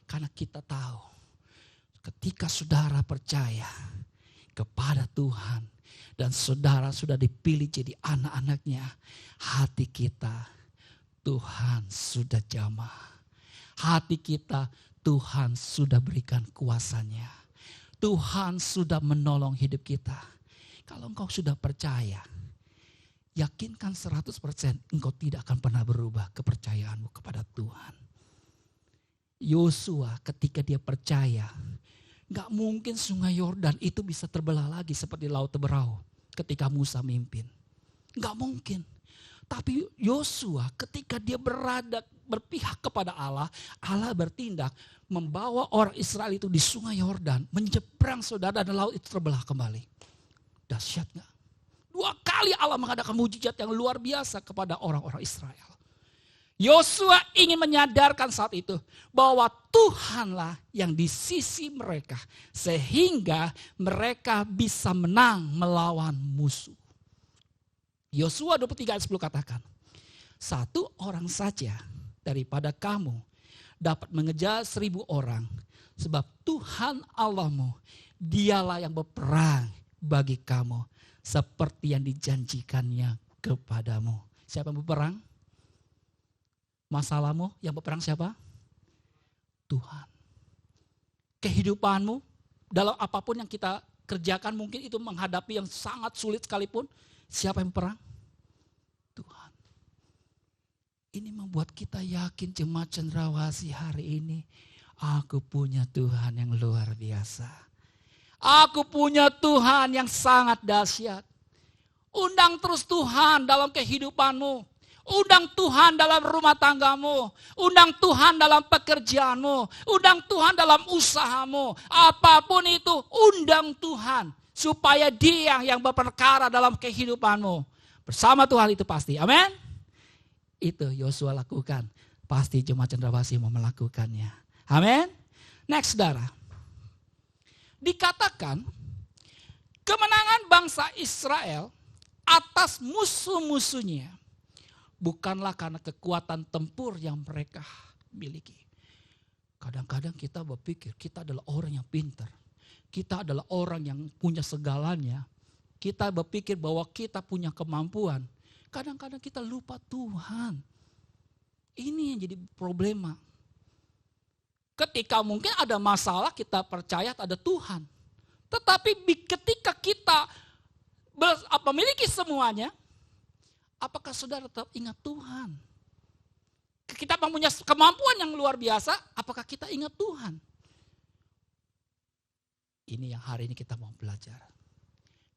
Karena kita tahu, ketika saudara percaya kepada Tuhan, dan saudara sudah dipilih jadi anak-anaknya, hati kita Tuhan sudah jamah. Hati kita Tuhan sudah berikan kuasanya. Tuhan sudah menolong hidup kita. Kalau engkau sudah percaya, yakinkan 100% engkau tidak akan pernah berubah kepercayaanmu kepada Tuhan. Yosua ketika dia percaya, gak mungkin sungai Yordan itu bisa terbelah lagi seperti laut Teberau ketika Musa mimpin. Gak mungkin. Tapi Yosua ketika dia berpihak kepada Allah, Allah bertindak membawa orang Israel itu di sungai Yordan, menyeberang saudara dan laut itu terbelah kembali. Dahsyat gak? 2 kali Allah mengadakan mujizat yang luar biasa kepada orang-orang Israel. Yosua ingin menyadarkan saat itu bahwa Tuhanlah yang di sisi mereka sehingga mereka bisa menang melawan musuh. Yosua 23 ayat 10 katakan, 1 orang saja daripada kamu dapat mengejar 1000 orang sebab Tuhan Allahmu dialah yang berperang bagi kamu seperti yang dijanjikannya kepadamu. Siapa yang berperang? Masalahmu yang berperang siapa? Tuhan. Kehidupanmu, dalam apapun yang kita kerjakan, mungkin itu menghadapi yang sangat sulit sekalipun, siapa yang perang? Tuhan. Ini membuat kita yakin jemaat Cendrawasih hari ini, aku punya Tuhan yang luar biasa. Aku punya Tuhan yang sangat dahsyat. Undang terus Tuhan dalam kehidupanmu. Undang Tuhan dalam rumah tanggamu. Undang Tuhan dalam pekerjaanmu. Undang Tuhan dalam usahamu. Apapun itu, undang Tuhan. Supaya Dia yang berperkara dalam kehidupanmu. Bersama Tuhan itu pasti. Amin. Itu Yosua lakukan. Pasti jemaat Cendrawasih mau melakukannya. Amin. Next, saudara. Dikatakan kemenangan bangsa Israel atas musuh-musuhnya bukanlah karena kekuatan tempur yang mereka miliki. Kadang-kadang kita berpikir kita adalah orang yang pintar. Kita adalah orang yang punya segalanya. Kita berpikir bahwa kita punya kemampuan. Kadang-kadang kita lupa Tuhan. Ini yang jadi problema. Ketika mungkin ada masalah kita percaya ada Tuhan. Tetapi ketika kita memiliki semuanya, apakah saudara tetap ingat Tuhan? Kita mempunyai kemampuan yang luar biasa, apakah kita ingat Tuhan? Ini yang hari ini kita mau belajar.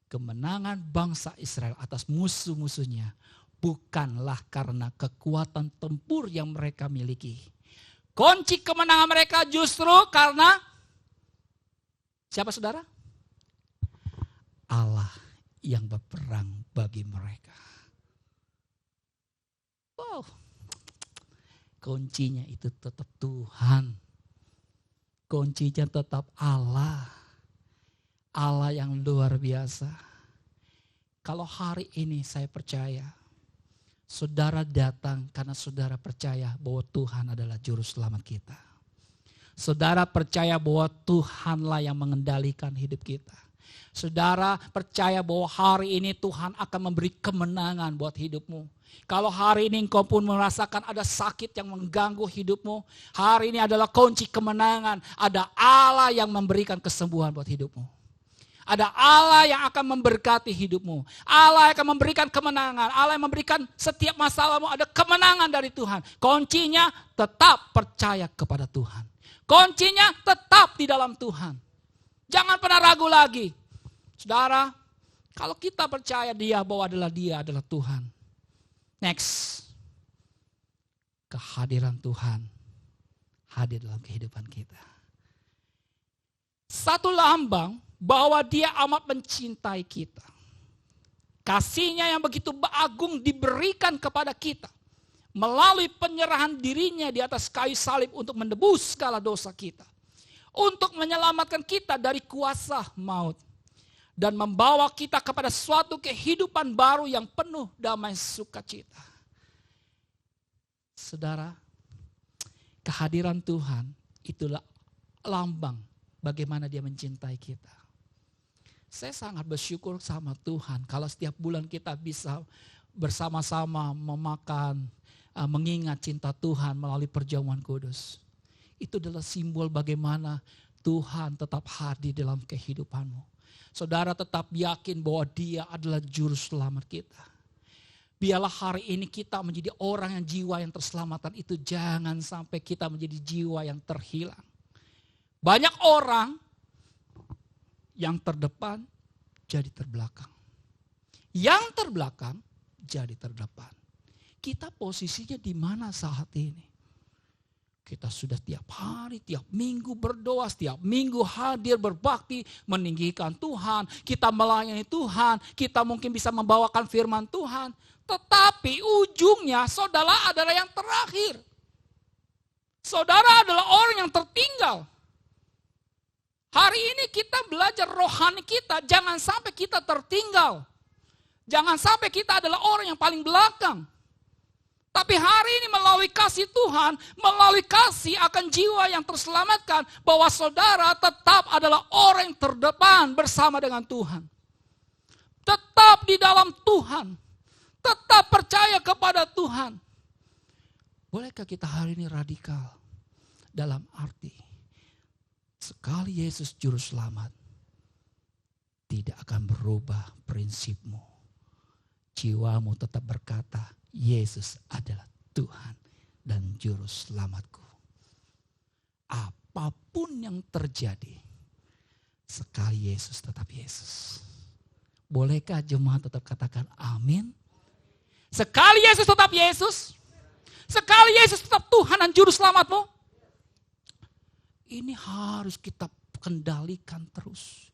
Kemenangan bangsa Israel atas musuh-musuhnya bukanlah karena kekuatan tempur yang mereka miliki. Kunci kemenangan mereka justru karena siapa saudara? Allah yang berperang bagi mereka. Wow. Kuncinya itu tetap Tuhan. Kuncinya tetap Allah. Allah yang luar biasa. Kalau hari ini saya percaya, saudara datang karena saudara percaya bahwa Tuhan adalah juru selamat kita. Saudara percaya bahwa Tuhanlah yang mengendalikan hidup kita. Saudara percaya bahwa hari ini Tuhan akan memberi kemenangan buat hidupmu. Kalau hari ini engkau pun merasakan ada sakit yang mengganggu hidupmu, hari ini adalah kunci kemenangan. Ada Allah yang memberikan kesembuhan buat hidupmu. Ada Allah yang akan memberkati hidupmu. Allah yang akan memberikan kemenangan. Allah yang memberikan setiap masalahmu ada kemenangan dari Tuhan. Kuncinya tetap percaya kepada Tuhan. Kuncinya tetap di dalam Tuhan. Jangan pernah ragu lagi. Saudara, kalau kita percaya Dia adalah Tuhan. Next. Kehadiran Tuhan hadir dalam kehidupan kita. Satu lambang bahwa Dia amat mencintai kita. Kasih-Nya yang begitu agung diberikan kepada kita. Melalui penyerahan dirinya di atas kayu salib untuk menebus segala dosa kita. Untuk menyelamatkan kita dari kuasa maut. Dan membawa kita kepada suatu kehidupan baru yang penuh damai sukacita. Saudara, kehadiran Tuhan itulah lambang bagaimana Dia mencintai kita. Saya sangat bersyukur sama Tuhan kalau setiap bulan kita bisa bersama-sama memakan, mengingat cinta Tuhan melalui perjamuan kudus. Itu adalah simbol bagaimana Tuhan tetap hadir dalam kehidupanmu. Saudara tetap yakin bahwa Dia adalah juru selamat kita. Biarlah hari ini kita menjadi orang yang jiwa yang terselamatkan itu jangan sampai kita menjadi jiwa yang terhilang. Banyak orang yang terdepan jadi terbelakang. Yang terbelakang jadi terdepan. Kita posisinya di mana saat ini? Kita sudah tiap hari, tiap minggu berdoa, setiap minggu hadir berbakti, meninggikan Tuhan. Kita melayani Tuhan, kita mungkin bisa membawakan firman Tuhan. Tetapi ujungnya saudara adalah yang terakhir. Saudara adalah orang yang tertinggal. Hari ini kita belajar rohani kita, jangan sampai kita tertinggal. Jangan sampai kita adalah orang yang paling belakang. Tapi hari ini melalui kasih Tuhan, melalui kasih akan jiwa yang terselamatkan, bahwa saudara tetap adalah orang yang terdepan bersama dengan Tuhan. Tetap di dalam Tuhan, tetap percaya kepada Tuhan. Bolehkah kita hari ini radikal dalam arti Sekali Yesus juru selamat, tidak akan berubah prinsipmu. Jiwamu tetap berkata, Yesus adalah Tuhan dan juru selamatku. Apapun yang terjadi, sekali Yesus tetap Yesus. Bolehkah jemaat tetap katakan amin? Sekali Yesus tetap Yesus. Sekali Yesus tetap Tuhan dan juru selamatmu. Ini harus kita kendalikan terus.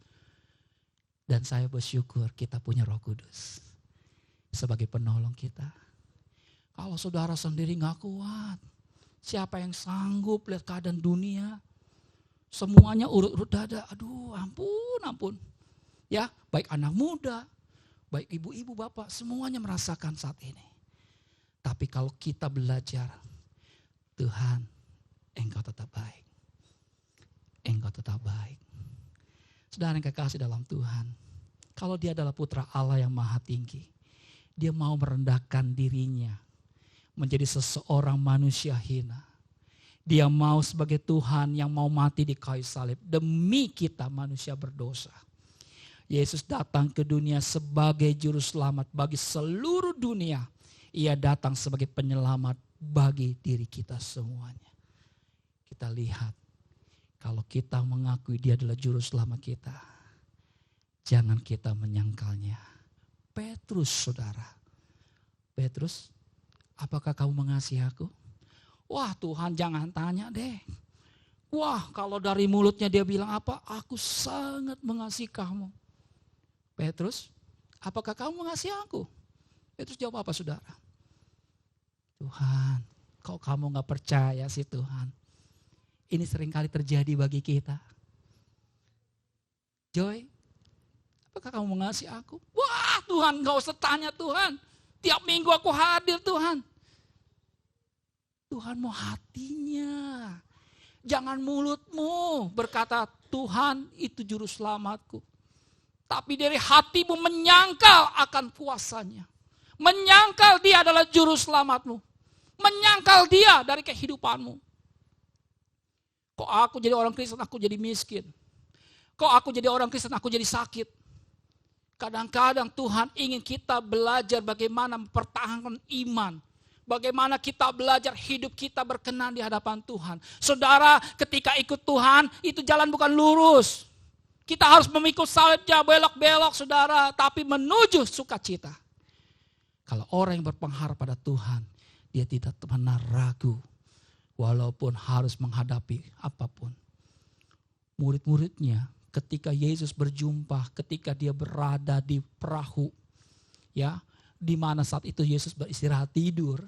Dan saya bersyukur kita punya Roh Kudus sebagai penolong kita. Kalau saudara sendiri gak kuat, siapa yang sanggup lihat keadaan dunia? Semuanya urut-urut dada, aduh ampun. Ya, baik anak muda, baik ibu-ibu, bapak, semuanya merasakan saat ini. Tapi kalau kita belajar, Tuhan, Engkau tetap baik. Engkau tetap baik. Saudara yang kekasih dalam Tuhan, kalau dia adalah putra Allah yang maha tinggi, dia mau merendahkan dirinya menjadi seseorang manusia hina. Dia mau sebagai Tuhan yang mau mati di kayu salib demi kita manusia berdosa. Yesus datang ke dunia sebagai juru selamat bagi seluruh dunia. Ia datang sebagai penyelamat bagi diri kita semuanya. Kita lihat, kalau kita mengakui dia adalah juru selamat kita, jangan kita menyangkalnya. Petrus, saudara. Petrus, apakah kamu mengasihi aku? Wah, Tuhan jangan tanya deh. Wah, kalau dari mulutnya dia bilang apa? Aku sangat mengasihi kamu. Petrus, apakah kamu mengasihi aku? Petrus jawab apa, saudara? Tuhan, kok kamu gak percaya sih Tuhan? Ini seringkali terjadi bagi kita. Joy, apakah kamu mengasihi aku? Wah, Tuhan, gak usah tanya Tuhan. Tiap minggu aku hadir Tuhan. Tuhan mau hatinya. Jangan mulutmu berkata Tuhan itu juru selamatku. Tapi dari hatimu menyangkal akan kuasanya. Menyangkal dia adalah juru selamatmu. Menyangkal dia dari kehidupanmu. Kok aku jadi orang Kristen aku jadi miskin. Kok aku jadi orang Kristen aku jadi sakit. Kadang-kadang Tuhan ingin kita belajar bagaimana mempertahankan iman. Bagaimana kita belajar hidup kita berkenan di hadapan Tuhan. Saudara, ketika ikut Tuhan, itu jalan bukan lurus. Kita harus memikul salibnya belok-belok, saudara. Tapi menuju sukacita. Kalau orang yang berpengharapan pada Tuhan, dia tidak pernah ragu. Walaupun harus menghadapi apapun. Murid-muridnya, ketika Yesus berjumpa, ketika dia berada di perahu, ya, di mana saat itu Yesus beristirahat tidur,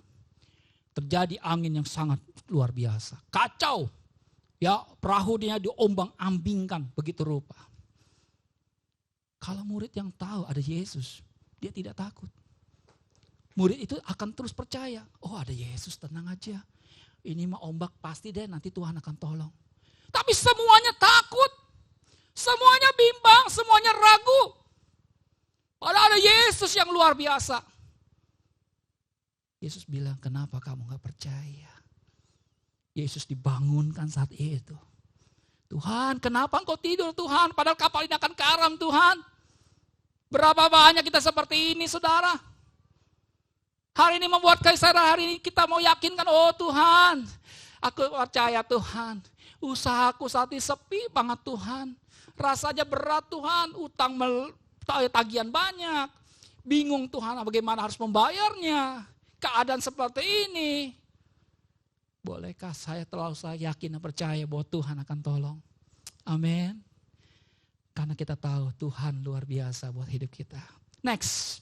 terjadi angin yang sangat luar biasa. Kacau. Ya, perahu dia diombang-ambingkan begitu rupa. Kalau murid yang tahu ada Yesus, dia tidak takut. Murid itu akan terus percaya. Oh, ada Yesus, tenang aja. Ini mah ombak pasti deh, nanti Tuhan akan tolong. Tapi semuanya takut. Semuanya bimbang, semuanya ragu. Padahal ada Yesus yang luar biasa. Yesus bilang, kenapa kamu gak percaya? Yesus dibangunkan saat itu. Tuhan, kenapa engkau tidur Tuhan? Padahal kapal ini akan karam Tuhan. Berapa banyak kita seperti ini saudara? Hari ini membuat kaisaran, hari ini kita mau yakinkan, oh Tuhan, aku percaya Tuhan. Usahaku saat ini sepi banget Tuhan. Rasanya berat Tuhan, utang tagihan banyak. Bingung Tuhan bagaimana harus membayarnya. Keadaan seperti ini. Bolehkah saya yakin dan percaya bahwa Tuhan akan tolong. Amin. Karena kita tahu Tuhan luar biasa buat hidup kita. Next.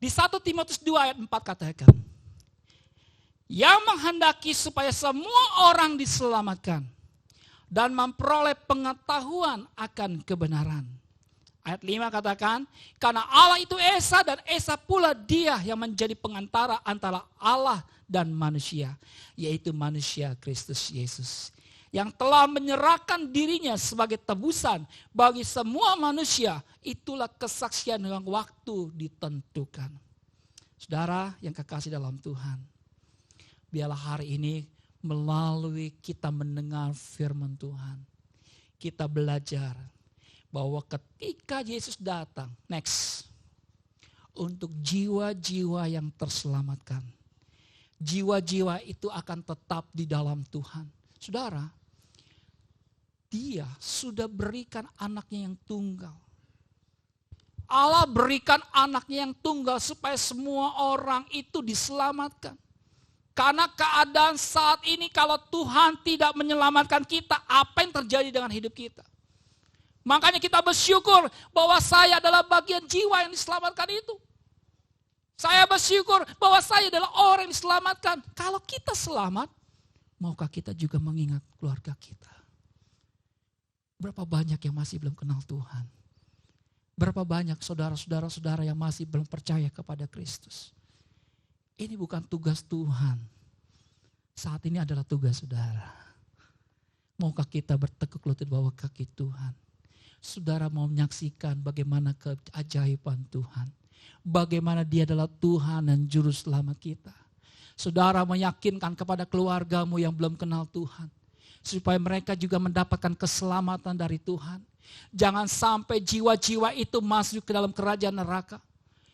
Di 1 Timotius 2 ayat 4 katakan. Yang menghendaki supaya semua orang diselamatkan. Dan memperoleh pengetahuan akan kebenaran. Ayat 5 katakan, karena Allah itu Esa dan Esa pula dia yang menjadi pengantara antara Allah dan manusia. Yaitu manusia Kristus Yesus. Yang telah menyerahkan dirinya sebagai tebusan bagi semua manusia. Itulah kesaksian yang waktu ditentukan. Saudara yang kekasih dalam Tuhan. Biarlah hari ini melalui kita mendengar firman Tuhan. Kita belajar bahwa ketika Yesus datang, next, untuk jiwa-jiwa yang terselamatkan. Jiwa-jiwa itu akan tetap di dalam Tuhan. Saudara, Dia sudah berikan anaknya yang tunggal. Allah berikan anaknya yang tunggal supaya semua orang itu diselamatkan. Karena keadaan saat ini kalau Tuhan tidak menyelamatkan kita, apa yang terjadi dengan hidup kita? Makanya kita bersyukur bahwa saya adalah bagian jiwa yang diselamatkan itu. Saya bersyukur bahwa saya adalah orang yang diselamatkan. Kalau kita selamat, maukah kita juga mengingat keluarga kita? Berapa banyak yang masih belum kenal Tuhan? Berapa banyak saudara-saudara yang masih belum percaya kepada Kristus? Ini bukan tugas Tuhan. Saat ini adalah tugas saudara. Maukah kita bertekuk lutut bawah kaki Tuhan? Saudara mau menyaksikan bagaimana keajaiban Tuhan. Bagaimana Dia adalah Tuhan dan Juru Selamat kita. Saudara meyakinkan kepada keluargamu yang belum kenal Tuhan. Supaya mereka juga mendapatkan keselamatan dari Tuhan. Jangan sampai jiwa-jiwa itu masuk ke dalam kerajaan neraka.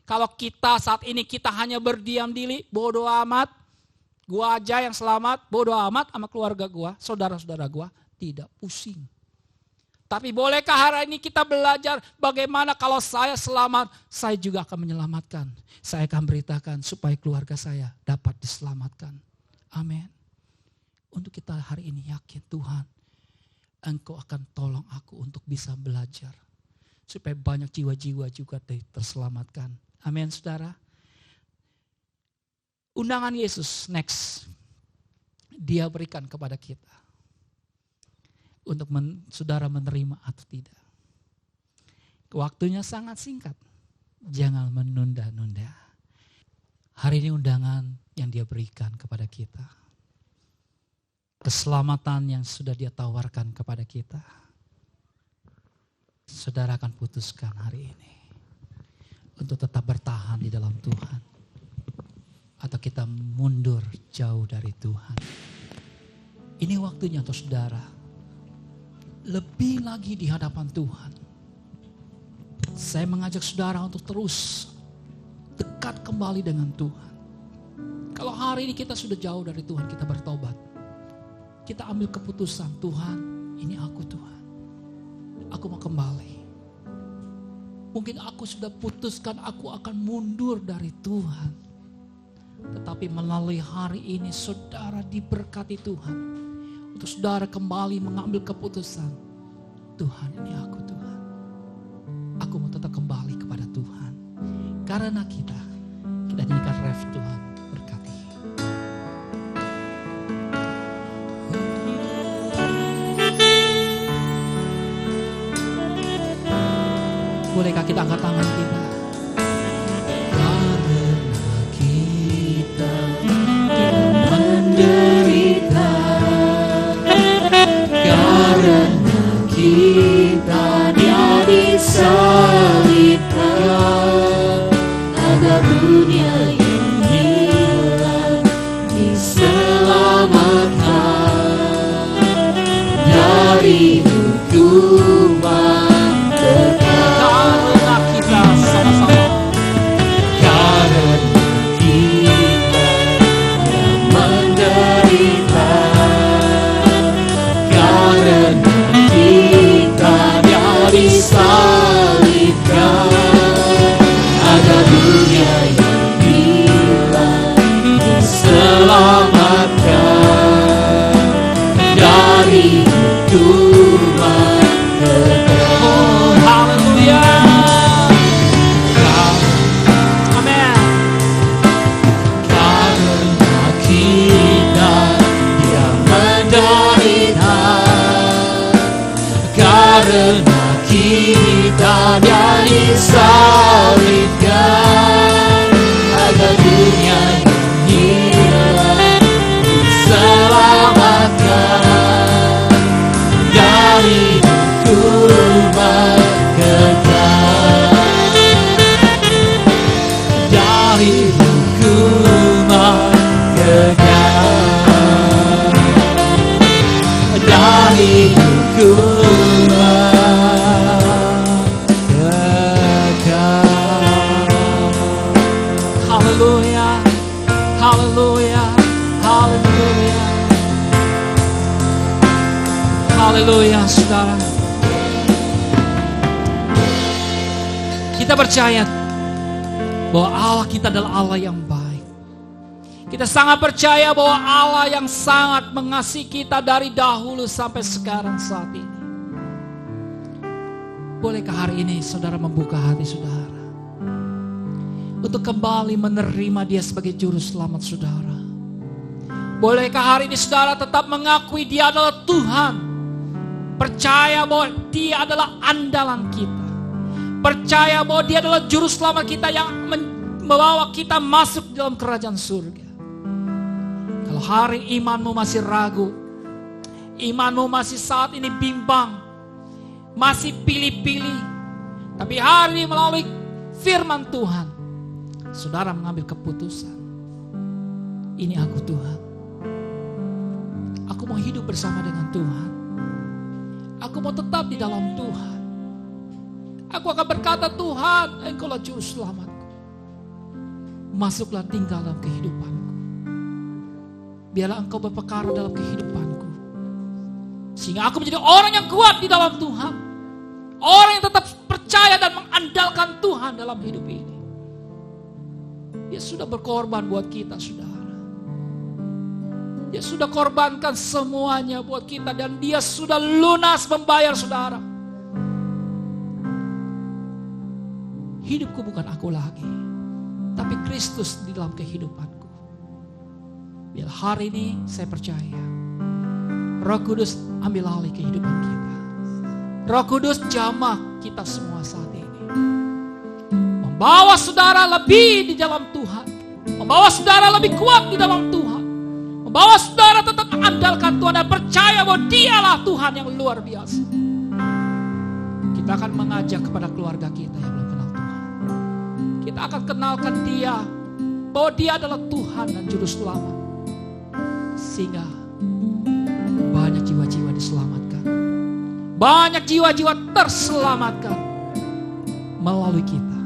Kalau kita saat ini kita hanya berdiam diri, bodoh amat. Gua aja yang selamat, bodoh amat sama keluarga gua, saudara-saudara gua, tidak pusing. Tapi bolehkah hari ini kita belajar bagaimana kalau saya selamat, saya juga akan menyelamatkan. Saya akan beritakan supaya keluarga saya dapat diselamatkan. Amin. Untuk kita hari ini yakin Tuhan, Engkau akan tolong aku untuk bisa belajar. Supaya banyak jiwa-jiwa juga terselamatkan. Amin saudara. Undangan Yesus next. Dia berikan kepada kita. Untuk saudara menerima atau tidak. Waktunya sangat singkat. Jangan menunda-nunda. Hari ini undangan yang Dia berikan kepada kita. Keselamatan yang sudah Dia tawarkan kepada kita. Saudara akan putuskan hari ini. Untuk tetap bertahan di dalam Tuhan. Atau kita mundur jauh dari Tuhan. Ini waktunya untuk saudara. Lebih lagi di hadapan Tuhan. Saya mengajak saudara untuk terus dekat kembali dengan Tuhan. Kalau hari ini kita sudah jauh dari Tuhan, kita bertobat. Kita ambil keputusan, Tuhan, ini aku Tuhan. Aku mau kembali. Mungkin aku sudah putuskan aku akan mundur dari Tuhan. Tetapi melalui hari ini saudara diberkati Tuhan. Untuk saudara kembali mengambil keputusan. Tuhan, ini aku Tuhan. Aku mau tetap kembali kepada Tuhan. Karena kita nyanyikan ref Tuhan berkati. Bolehkah kita angkat tangan kita? Kita Dia disalibkan agar dunia yang hilang diselamatkan dari hukuman Karena kita sama-sama. karena kita yang menderita, karena disalibkan agar dunia yang Haleluya, saudara. Kita percaya bahwa Allah kita adalah Allah yang baik. Kita sangat percaya bahwa Allah yang sangat mengasihi kita dari dahulu sampai sekarang saat ini. Bolehkah hari ini saudara membuka hati saudara untuk kembali menerima Dia sebagai juru selamat saudara? Bolehkah hari ini saudara tetap mengakui Dia adalah Tuhan? Percaya bahwa Dia adalah andalan kita. Percaya bahwa Dia adalah juru selamat kita yang membawa kita masuk dalam kerajaan surga. Kalau hari imanmu masih ragu, imanmu masih saat ini bimbang, masih pilih-pilih, tapi hari ini melalui firman Tuhan, saudara mengambil keputusan. Ini aku Tuhan. Aku mau hidup bersama dengan Tuhan. Aku mau tetap di dalam Tuhan. Aku akan berkata, Tuhan, Engkaulah juru selamatku. Masuklah tinggal dalam kehidupanku. Biarlah Engkau berperkara dalam kehidupanku. Sehingga aku menjadi orang yang kuat di dalam Tuhan. Orang yang tetap percaya dan mengandalkan Tuhan dalam hidup ini. Dia sudah berkorban buat kita, saudara. Dia sudah korbankan semuanya buat kita. Dan Dia sudah lunas membayar, saudara. Hidupku bukan aku lagi, tapi Kristus di dalam kehidupanku. Biar hari ini saya percaya, Roh Kudus ambil alih kehidupan kita. Roh Kudus jamah kita semua saat ini. Membawa saudara lebih di dalam Tuhan. Membawa saudara lebih kuat di dalam Tuhan. Membawa saudara tetap mengandalkan Tuhan dan percaya bahwa Dialah Tuhan yang luar biasa. Kita akan mengajak kepada keluarga kita yang belum kenal Tuhan. Kita akan kenalkan Dia, bahwa Dia adalah Tuhan dan Juru Selamat. Sehingga banyak jiwa-jiwa diselamatkan. Banyak jiwa-jiwa terselamatkan melalui kita.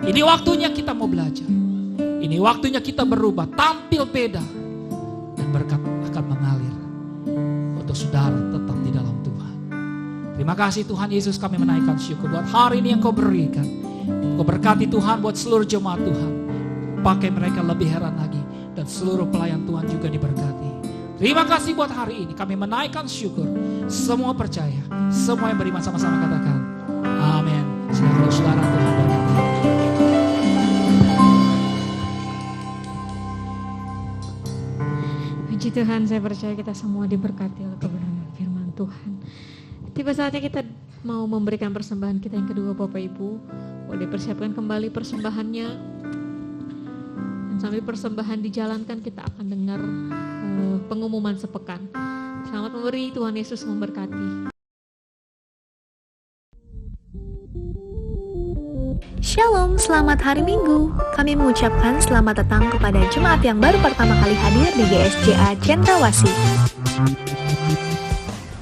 Ini waktunya kita mau belajar. Ini waktunya kita berubah, tampil beda. Dan berkat akan mengalir untuk saudara tetap di dalam Tuhan. Terima kasih Tuhan Yesus, kami menaikkan syukur buat hari ini yang Kau berikan. Kau berkati Tuhan buat seluruh jemaat Tuhan. Pakai mereka lebih heran lagi. Dan seluruh pelayan Tuhan juga diberkati. Terima kasih buat hari ini. Kami menaikkan syukur. Semua percaya. Semua yang beriman sama-sama katakan amin. Silakan saudara, Tuhan berkati. Puji Tuhan, saya percaya kita semua diberkati oleh kebenaran firman Tuhan. Tiba saatnya kita mau memberikan persembahan kita yang kedua, Bapak Ibu. Boleh persiapkan kembali persembahannya. Dan sambil persembahan dijalankan, kita akan dengar pengumuman sepekan. Selamat memberi, Tuhan Yesus memberkati. Shalom, selamat hari Minggu. Kami mengucapkan selamat datang kepada jemaat yang baru pertama kali hadir di GSJA Cendrawasih.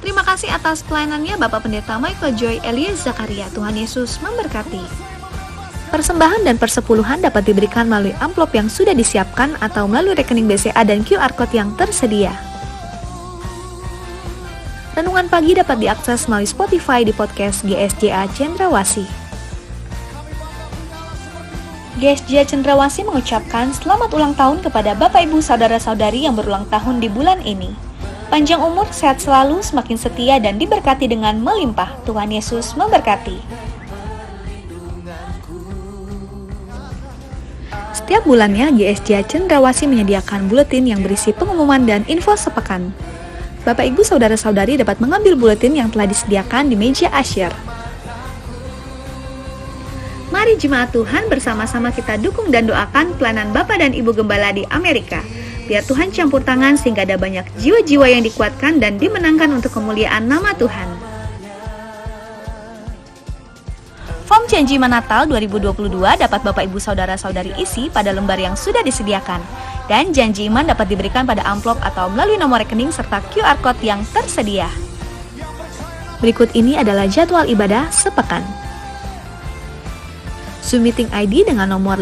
Terima kasih atas pelayanannya Bapak Pendeta Michael Joy Elias Zakaria. Tuhan Yesus memberkati. Persembahan dan persepuluhan dapat diberikan melalui amplop yang sudah disiapkan atau melalui rekening BCA dan QR Code yang tersedia. Renungan pagi dapat diakses melalui Spotify di podcast GSJA Cendrawasih. GSJA Cendrawasih mengucapkan selamat ulang tahun kepada Bapak Ibu Saudara-saudari yang berulang tahun di bulan ini. Panjang umur, sehat selalu, semakin setia dan diberkati dengan melimpah. Tuhan Yesus memberkati. Setiap bulannya, GSJA Cendrawasih menyediakan buletin yang berisi pengumuman dan info sepekan. Bapak Ibu Saudara-saudari dapat mengambil buletin yang telah disediakan di meja asyir. Mari jemaat Tuhan bersama-sama kita dukung dan doakan pelayanan Bapak dan Ibu Gembala di Amerika. Biar Tuhan campur tangan sehingga ada banyak jiwa-jiwa yang dikuatkan dan dimenangkan untuk kemuliaan nama Tuhan. Form janji iman Natal 2022 dapat Bapak Ibu Saudara-saudari isi pada lembar yang sudah disediakan. Dan janji iman dapat diberikan pada amplop atau melalui nomor rekening serta QR Code yang tersedia. Berikut ini adalah jadwal ibadah sepekan. Zoom Meeting ID dengan nomor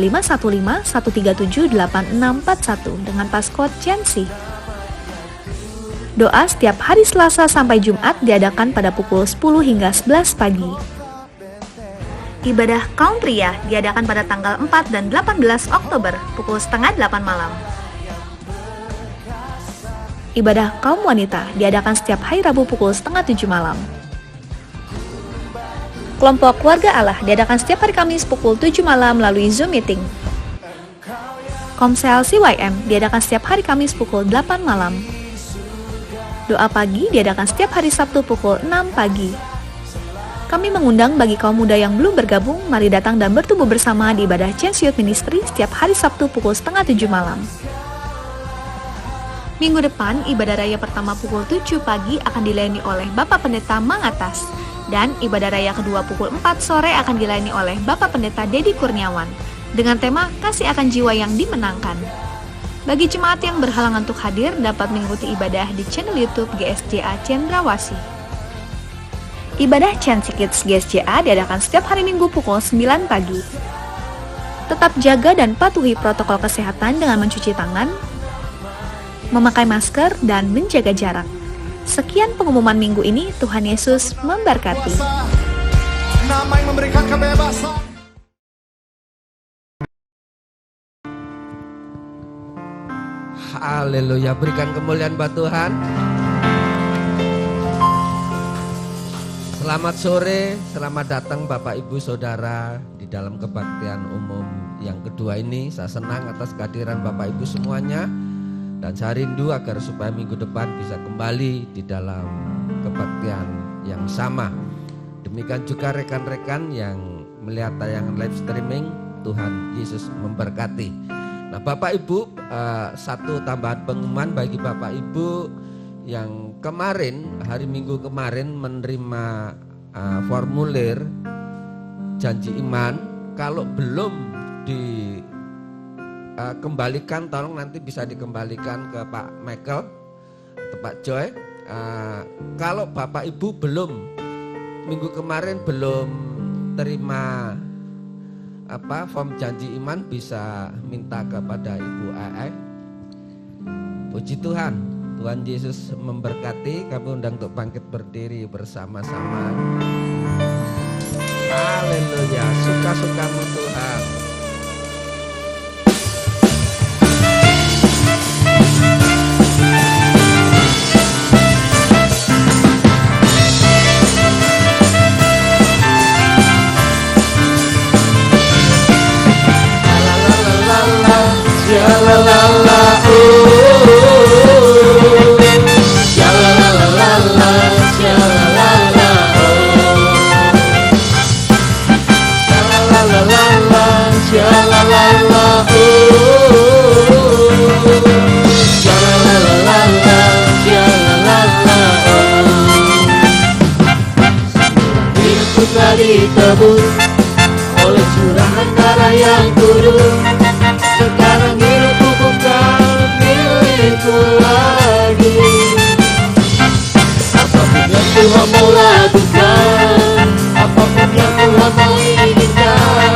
515-137-8641 dengan passcode Chancy. Doa setiap hari Selasa sampai Jumat diadakan pada pukul 10 hingga 11 pagi. Ibadah kaum pria diadakan pada tanggal 4 dan 18 Oktober pukul setengah 8 malam. Ibadah kaum wanita diadakan setiap hari Rabu pukul setengah 7 malam. Kelompok Keluarga Allah diadakan setiap hari Kamis pukul 7 malam melalui Zoom meeting. Komsel CYM diadakan setiap hari Kamis pukul 8 malam. Doa pagi diadakan setiap hari Sabtu pukul 6 pagi. Kami mengundang bagi kaum muda yang belum bergabung, mari datang dan bertumbuh bersama di ibadah Chance Youth Ministry setiap hari Sabtu pukul setengah 7 malam. Minggu depan, ibadah raya pertama pukul 7 pagi akan dilayani oleh Bapak Pendeta Mangatas, dan ibadah raya kedua pukul 4 sore akan dilayani oleh Bapak Pendeta Dedi Kurniawan, dengan tema Kasih Akan Jiwa yang Dimenangkan. Bagi jemaat yang berhalangan untuk hadir, dapat mengikuti ibadah di channel YouTube GSJA Cendrawasih. Ibadah Chance Kids GSJA diadakan setiap hari Minggu pukul 9 pagi. Tetap jaga dan patuhi protokol kesehatan dengan mencuci tangan, memakai masker, dan menjaga jarak. Sekian pengumuman minggu ini, Tuhan Yesus memberkati. Nama yang memberikan kebebasan. Haleluya, berikan kemuliaan buat Tuhan. Selamat sore, selamat datang Bapak Ibu Saudara di dalam kebaktian umum yang kedua ini. Saya senang atas kehadiran Bapak Ibu semuanya, dan saya rindu agar supaya minggu depan bisa kembali di dalam kebaktian yang sama. Demikian juga rekan-rekan yang melihat tayangan live streaming. Tuhan Yesus memberkati. Nah Bapak Ibu, satu tambahan pengumuman bagi Bapak Ibu yang kemarin, hari Minggu kemarin menerima formulir janji iman. Kalau belum dikembalikan, tolong nanti bisa dikembalikan ke Pak Michael atau Pak Joy. Kalau Bapak Ibu belum, minggu kemarin belum terima form janji iman, bisa minta kepada Ibu Ai. Puji Tuhan, Tuhan Yesus memberkati. Kami undang untuk bangkit berdiri bersama-sama. Haleluya, suka-sukamu Tuhan. Ditebus oleh curahan darah yang kudus. Sekarang hidupku bukan milikku lagi. Apapun yang Tuhan mau lakukan, apapun yang Tuhan mau inginkan,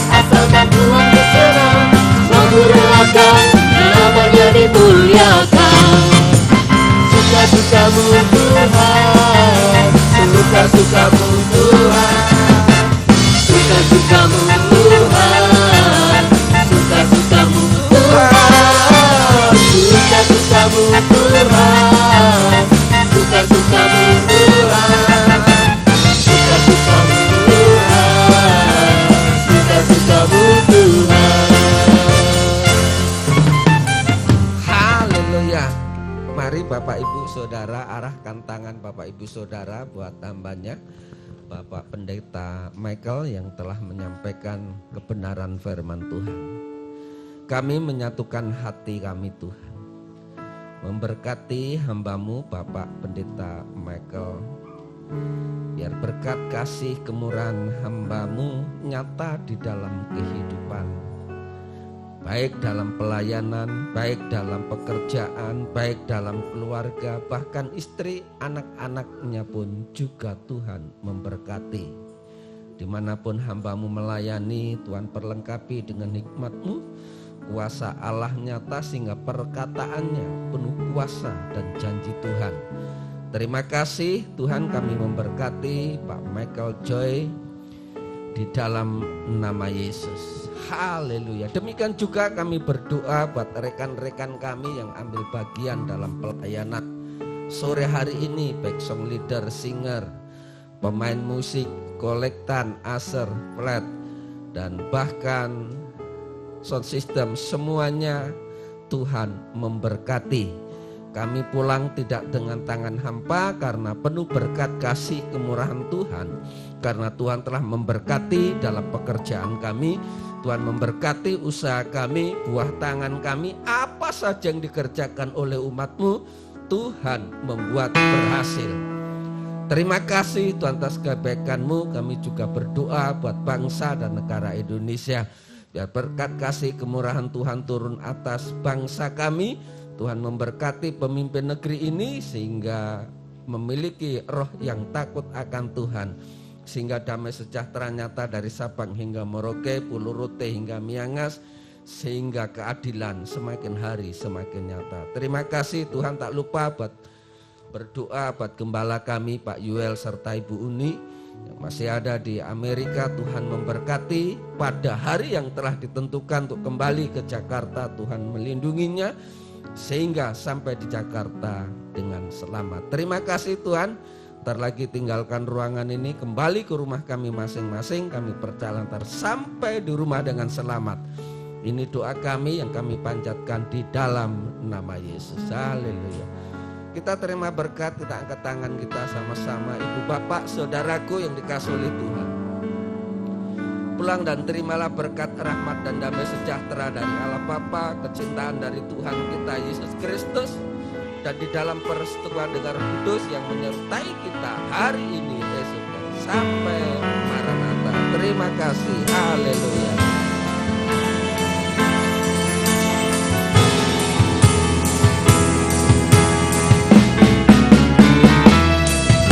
asalkan Tuhan berkenan, aku relakan, namanya dimuliakan. Suka-sukamu Tuhan, suka-sukamu Tuhan, suka-sukamu Tuhan, suka-sukamu Tuhan, suka-sukamu Tuhan, suka-sukamu Tuhan, suka-sukamu Tuhan, suka-sukamu Tuhan. Haleluya. Mari Bapak Ibu Saudara, arahkan tangan Bapak Ibu Saudara buat tambahnya Bapak Pendeta Michael yang telah menyampaikan kebenaran firman Tuhan. Kami menyatukan hati kami Tuhan, memberkati hamba-Mu Bapak Pendeta Michael, biar berkat kasih kemurahan hamba-Mu nyata di dalam kehidupan, baik dalam pelayanan, baik dalam pekerjaan, baik dalam keluarga, bahkan istri, anak-anaknya pun juga Tuhan memberkati. Dimanapun hamba-Mu melayani, Tuhan perlengkapi dengan hikmat-Mu, kuasa Allah nyata sehingga perkataannya penuh kuasa dan janji Tuhan. Terima kasih Tuhan, kami memberkati Pak Michael Joy di dalam nama Yesus. Haleluya. Demikian juga kami berdoa buat rekan-rekan kami yang ambil bagian dalam pelayanan sore hari ini, baik song leader, singer, pemain musik, kolektan, aser, flat, dan bahkan sound system, semuanya Tuhan memberkati. Kami pulang tidak dengan tangan hampa karena penuh berkat kasih kemurahan Tuhan. Karena Tuhan telah memberkati dalam pekerjaan kami, Tuhan memberkati usaha kami, buah tangan kami, apa saja yang dikerjakan oleh umat-Mu, Tuhan membuat berhasil. Terima kasih Tuhan atas kebaikan-Mu. Kami juga berdoa buat bangsa dan negara Indonesia. Biar berkat kasih kemurahan Tuhan turun atas bangsa kami. Tuhan memberkati pemimpin negeri ini sehingga memiliki roh yang takut akan Tuhan. Sehingga damai sejahtera nyata dari Sabang hingga Merauke, Pulau Rote hingga Miangas. Sehingga keadilan semakin hari semakin nyata. Terima kasih Tuhan, tak lupa buat berdoa buat gembala kami Pak Yuel serta Ibu Uni yang masih ada di Amerika. Tuhan memberkati pada hari yang telah ditentukan untuk kembali ke Jakarta. Tuhan melindunginya sehingga sampai di Jakarta dengan selamat. Terima kasih Tuhan. Ntar lagi tinggalkan ruangan ini, kembali ke rumah kami masing-masing. Kami berjalan sampai di rumah dengan selamat. Ini doa kami yang kami panjatkan di dalam nama Yesus. Haleluya. Kita terima berkat, kita angkat tangan kita sama-sama. Ibu bapak saudaraku yang dikasihi oleh Tuhan, pulang dan terimalah berkat rahmat dan damai sejahtera dari Allah Bapa, kecintaan dari Tuhan kita Yesus Kristus, dan di dalam persetujuan dengan Roh Kudus yang menyertai kita hari ini, esok dan sampai Maranatha. Terima kasih. Haleluya.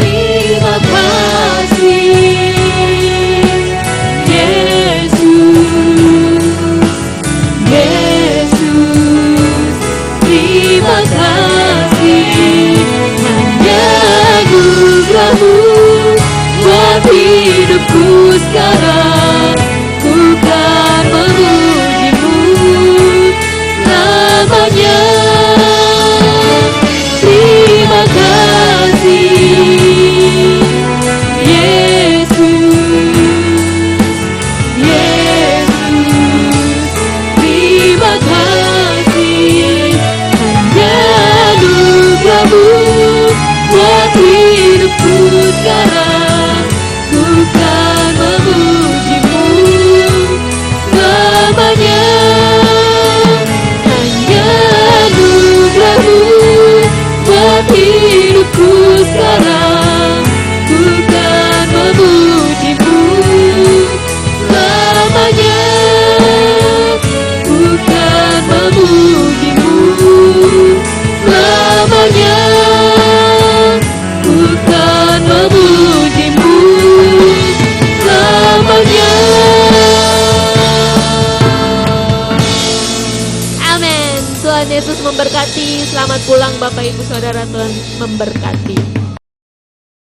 Terima kasih terima kasih, hanya anugerah-Mu buat hidupku sekarang. Ku kan memuji-Mu namanya. Terima kasih Yesus, Yesus. Terima kasih, anugerah-Mu buat hidupku sekarang. Ku kan memuji-Mu namanya. Hanya anugerah-Mu buat hidupku sekarang. Ku kan memuji-Mu namanya. Ku kan memuji-Mu namanya. Ku kan memuji-Mu namanya. Amin. Tuhan Yesus memberkati. Selamat pulang Bapak Ibu Saudara, Tuhan memberkati.